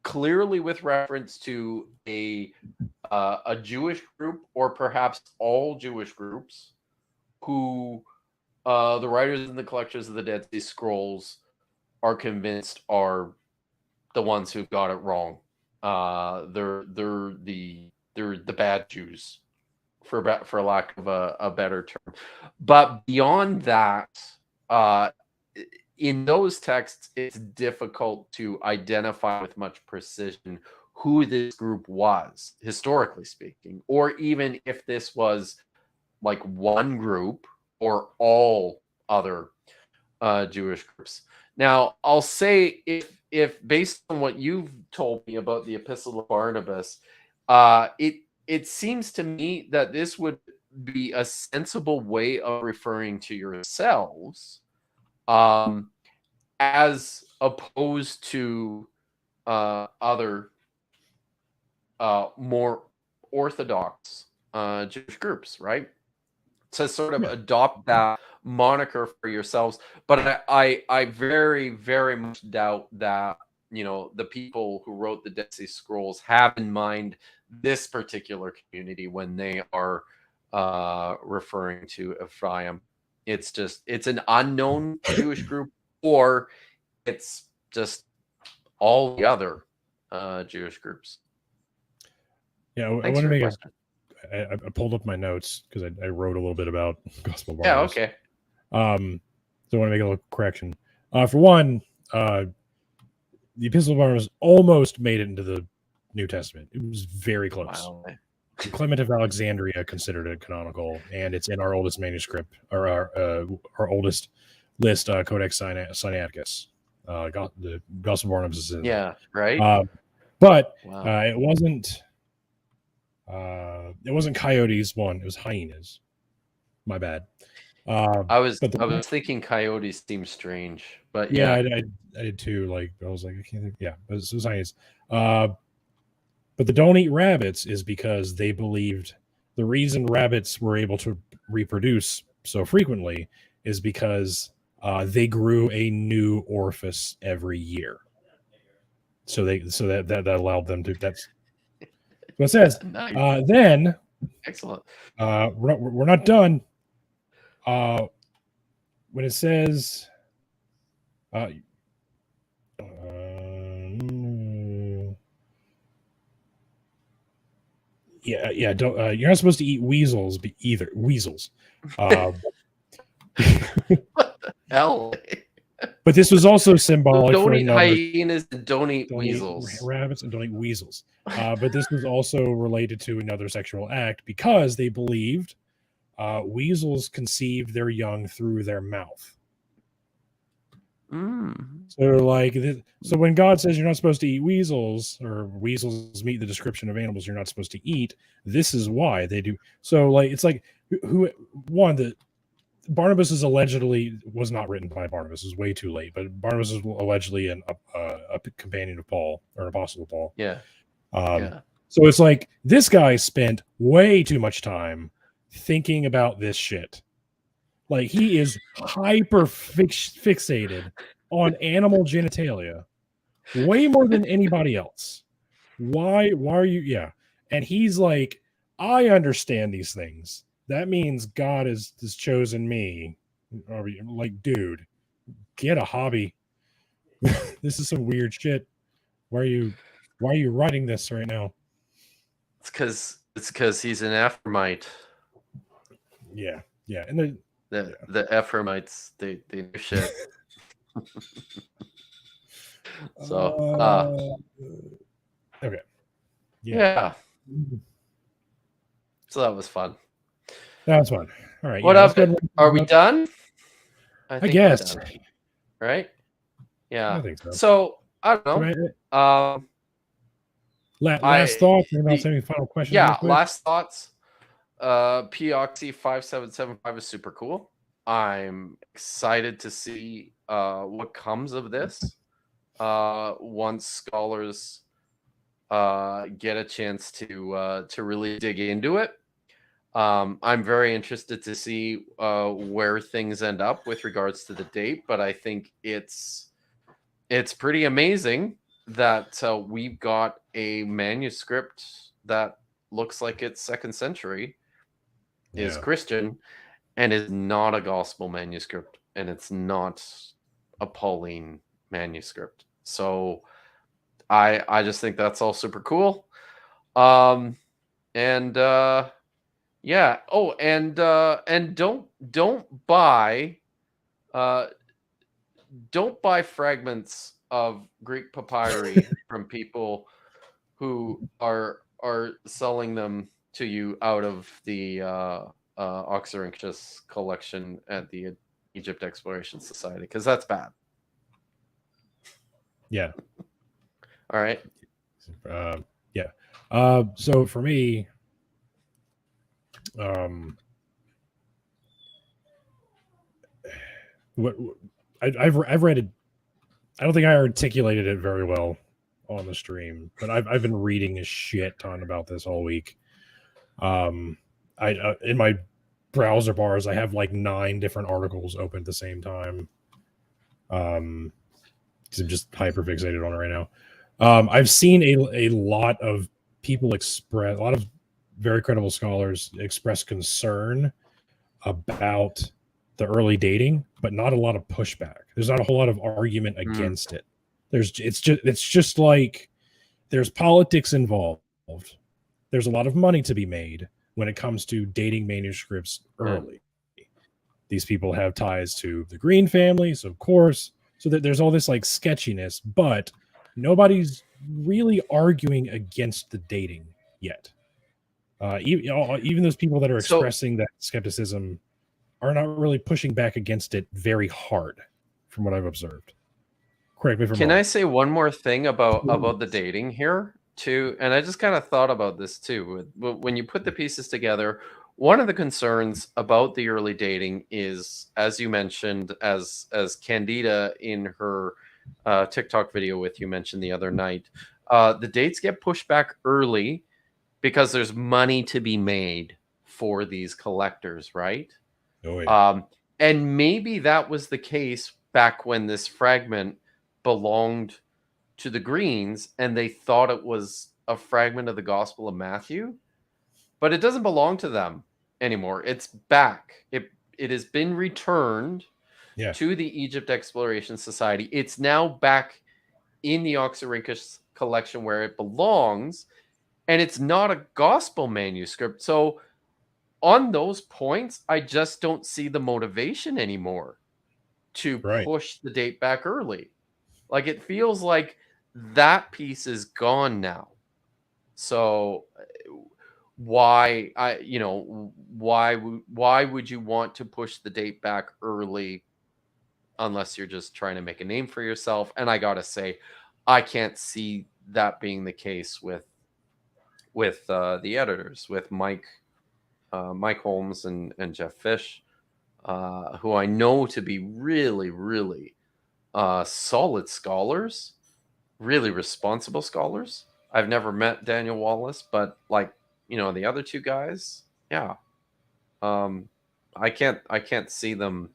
clearly with reference to a Jewish group, or perhaps all Jewish groups, who the writers and the collectors of the Dead Sea Scrolls are convinced are the ones who got it wrong. They're the bad Jews, for lack of a better term. But beyond that, in those texts, it's difficult to identify with much precision who this group was, historically speaking, or even if this was like one group or all other Jewish groups. Now, I'll say, if based on what you've told me about the Epistle of Barnabas, it seems to me that this would be a sensible way of referring to yourselves, as opposed to other more orthodox Jewish groups, right? To sort of adopt that moniker for yourselves. But I very, very much doubt that, you know, the people who wrote the Dead Sea Scrolls have in mind this particular community when they are referring to Ephraim. It's an unknown Jewish group, or it's just all the other Jewish groups. Yeah, I want to make I pulled up my notes because I wrote a little bit about Gospel of Barnabas. Yeah, okay. So I want to make a little correction. For one, the Epistle of Barnabas almost made it into the New Testament. It was very close. Wow. Clement of Alexandria considered it canonical, and it's in our oldest manuscript, or our oldest list, Codex Sinaiticus. The Gospel of Barnabas is in. Yeah, right. But wow. It wasn't coyotes. One, it was hyenas. My bad. I was thinking coyotes seem strange, but yeah, I did too. Like I was like, I can't think. Yeah, it was hyenas. But the don't eat rabbits is because they believed the reason rabbits were able to reproduce so frequently is because they grew a new orifice every year. So that allowed them to. That's what it says. Nice. Then, excellent. We're not done. When it says, don't. You're not supposed to eat weasels either. Weasels. What the hell? But this was also symbolic. Don't for eat hyenas and don't eat weasels. Eat rabbits and don't eat weasels. But this was also related to another sexual act because they believed weasels conceived their young through their mouth. So like, so when God says you're not supposed to eat weasels, or weasels meet the description of animals you're not supposed to eat, this is why they do. So like, it's like who one that Barnabas is allegedly was not written by Barnabas. It was way too late, but Barnabas is allegedly a companion of Paul or an apostle of Paul. Yeah. So it's like this guy spent way too much time thinking about this shit. Like he is hyper fixated on animal genitalia way more than anybody else. Why are you? Yeah. And he's like, I understand these things. That means God has chosen me. Like, dude, get a hobby. This is some weird shit. Why are you writing this right now? It's because he's an Ephraimite. Yeah. And the Ephraimites, they do shit. So okay. Yeah. So that was fun. That was fun. All right. What up? Are we done? I guess. Done, right? Yeah. I think so. So I don't know. Last thoughts. Anybody else have any final questions? Yeah. Last thoughts. P-Oxy 5775 is super cool. I'm excited to see what comes of this once scholars get a chance to really dig into it. I'm very interested to see where things end up with regards to the date, but I think it's pretty amazing that we've got a manuscript that looks like it's 2nd century, is Christian, and is not a gospel manuscript, and it's not a Pauline manuscript. So I just think that's all super cool. Yeah. Oh, and don't buy fragments of Greek papyri from people who are selling them to you out of the Oxyrhynchus collection at the Egypt Exploration Society, because that's bad. Yeah. All right. Yeah. So for me, what I've read it. I don't think I articulated it very well on the stream, but I've been reading a shit ton about this all week. I in my browser bars, I have like 9 different articles open at the same time. Because I'm just hyper fixated on it right now. I've seen a lot of people express, a lot of very credible scholars express concern about the early dating, but not a lot of pushback. There's not a whole lot of argument against it. It's just like there's politics involved. There's a lot of money to be made when it comes to dating manuscripts early. These people have ties to the Green families, of course. So that there's all this like sketchiness, but nobody's really arguing against the dating yet. Even those people that are expressing that skepticism are not really pushing back against it very hard, from what I've observed. Correct me if I'm wrong. Can I say one more thing about the dating here too? And I just kind of thought about this too. When you put the pieces together, one of the concerns about the early dating is, as you mentioned, as Candida in her TikTok video with you mentioned the other night, the dates get pushed back early because there's money to be made for these collectors, right? Oh, yeah. And maybe that was the case back when this fragment belonged to the Greens and they thought it was a fragment of the Gospel of Matthew, but it doesn't belong to them anymore. It's back. It has been returned to the Egypt Exploration Society. It's now back in the Oxyrhynchus collection where it belongs, and it's not a gospel manuscript. So on those points, I just don't see the motivation anymore to push the date back early. Like, it feels like that piece is gone now. So why would you want to push the date back early unless you're just trying to make a name for yourself. And I gotta say, I can't see that being the case with the editors, with Mike Holmes and Jeff Fish, who I know to be really, really solid scholars, really responsible scholars. I've never met Daniel Wallace, but like, the other two guys, yeah. I can't see them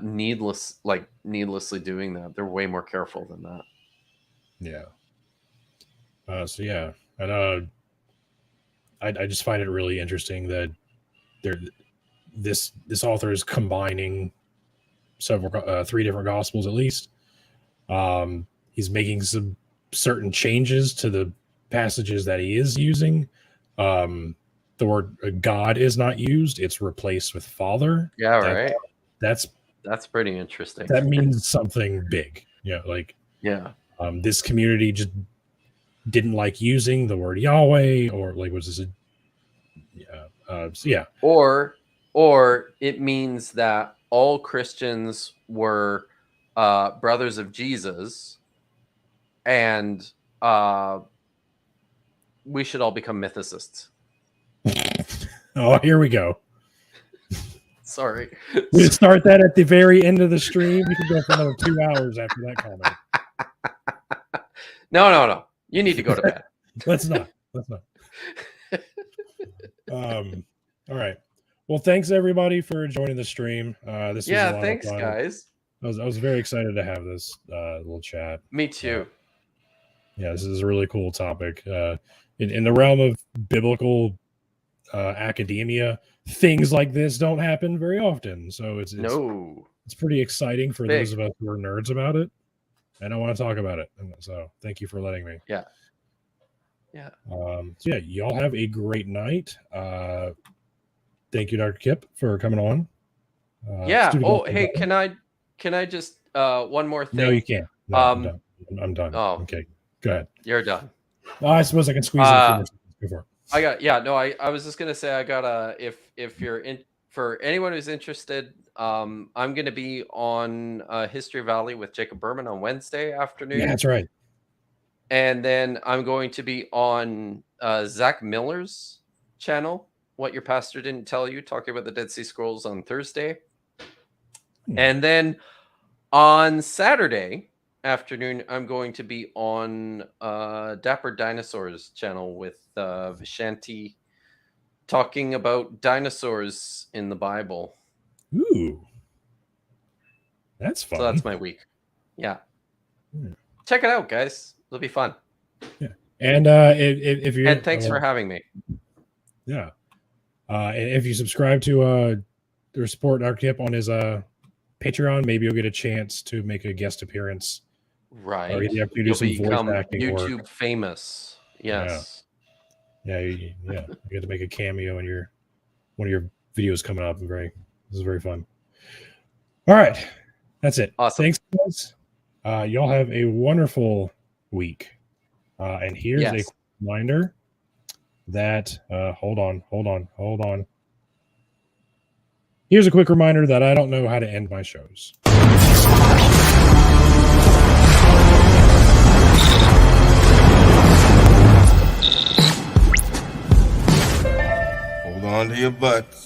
needlessly doing that. They're way more careful than that. Yeah. So yeah, and I just find it really interesting that this author is combining three different gospels at least. He's making some certain changes to the passages that he is using. The word God is not used; it's replaced with Father. Yeah, right. That's pretty interesting. That means something big. Yeah, like this community just didn't like using the word Yahweh, or like was this or it means that all Christians were brothers of Jesus, and we should all become mythicists. Oh, here we go. Sorry. We start that at the very end of the stream. We could go for another 2 hours after that comment. No. You need to go to bed. Let's not. All right. Well, thanks everybody for joining the stream. This was a lot thanks of fun. guys. I was very excited to have this little chat. Me too. This is a really cool topic. In the realm of biblical academia, things like this don't happen very often. So it's pretty exciting for those of us who are nerds about it. And I want to talk about it. So thank you for letting me. Yeah. So y'all have a great night. Thank you, Dr. Kipp, for coming on. Hey, can I just one more thing? No, you can't. No, I'm done. Oh, okay. Go ahead. You're done. I suppose I can squeeze in a few more seconds before. I was just gonna say I got if you're in, for anyone who's interested, I'm gonna be on History Valley with Jacob Berman on Wednesday afternoon. Yeah, that's right. And then I'm going to be on Zach Miller's channel, What Your Pastor Didn't Tell You, talking about the Dead Sea Scrolls on Thursday. And then on Saturday afternoon, I'm going to be on Dapper Dinosaurs channel with Vishanti, talking about dinosaurs in the Bible. Ooh. That's fun. So that's my week. Yeah. Check it out, guys. It'll be fun. Yeah. And if you thanks for having me. Yeah. And if you subscribe to or support Dr. Kipp on his Patreon, maybe you'll get a chance to make a guest appearance. Right. Or you have to do some voice acting YouTube work. famous. Yes. Yeah. You get to make a cameo in one of your videos coming up. This is very fun. All right. That's it. Awesome. Thanks, guys. Y'all have a wonderful week. And here's a quick reminder that hold on. Here's a quick reminder that I don't know how to end my shows. Hold on to your butts.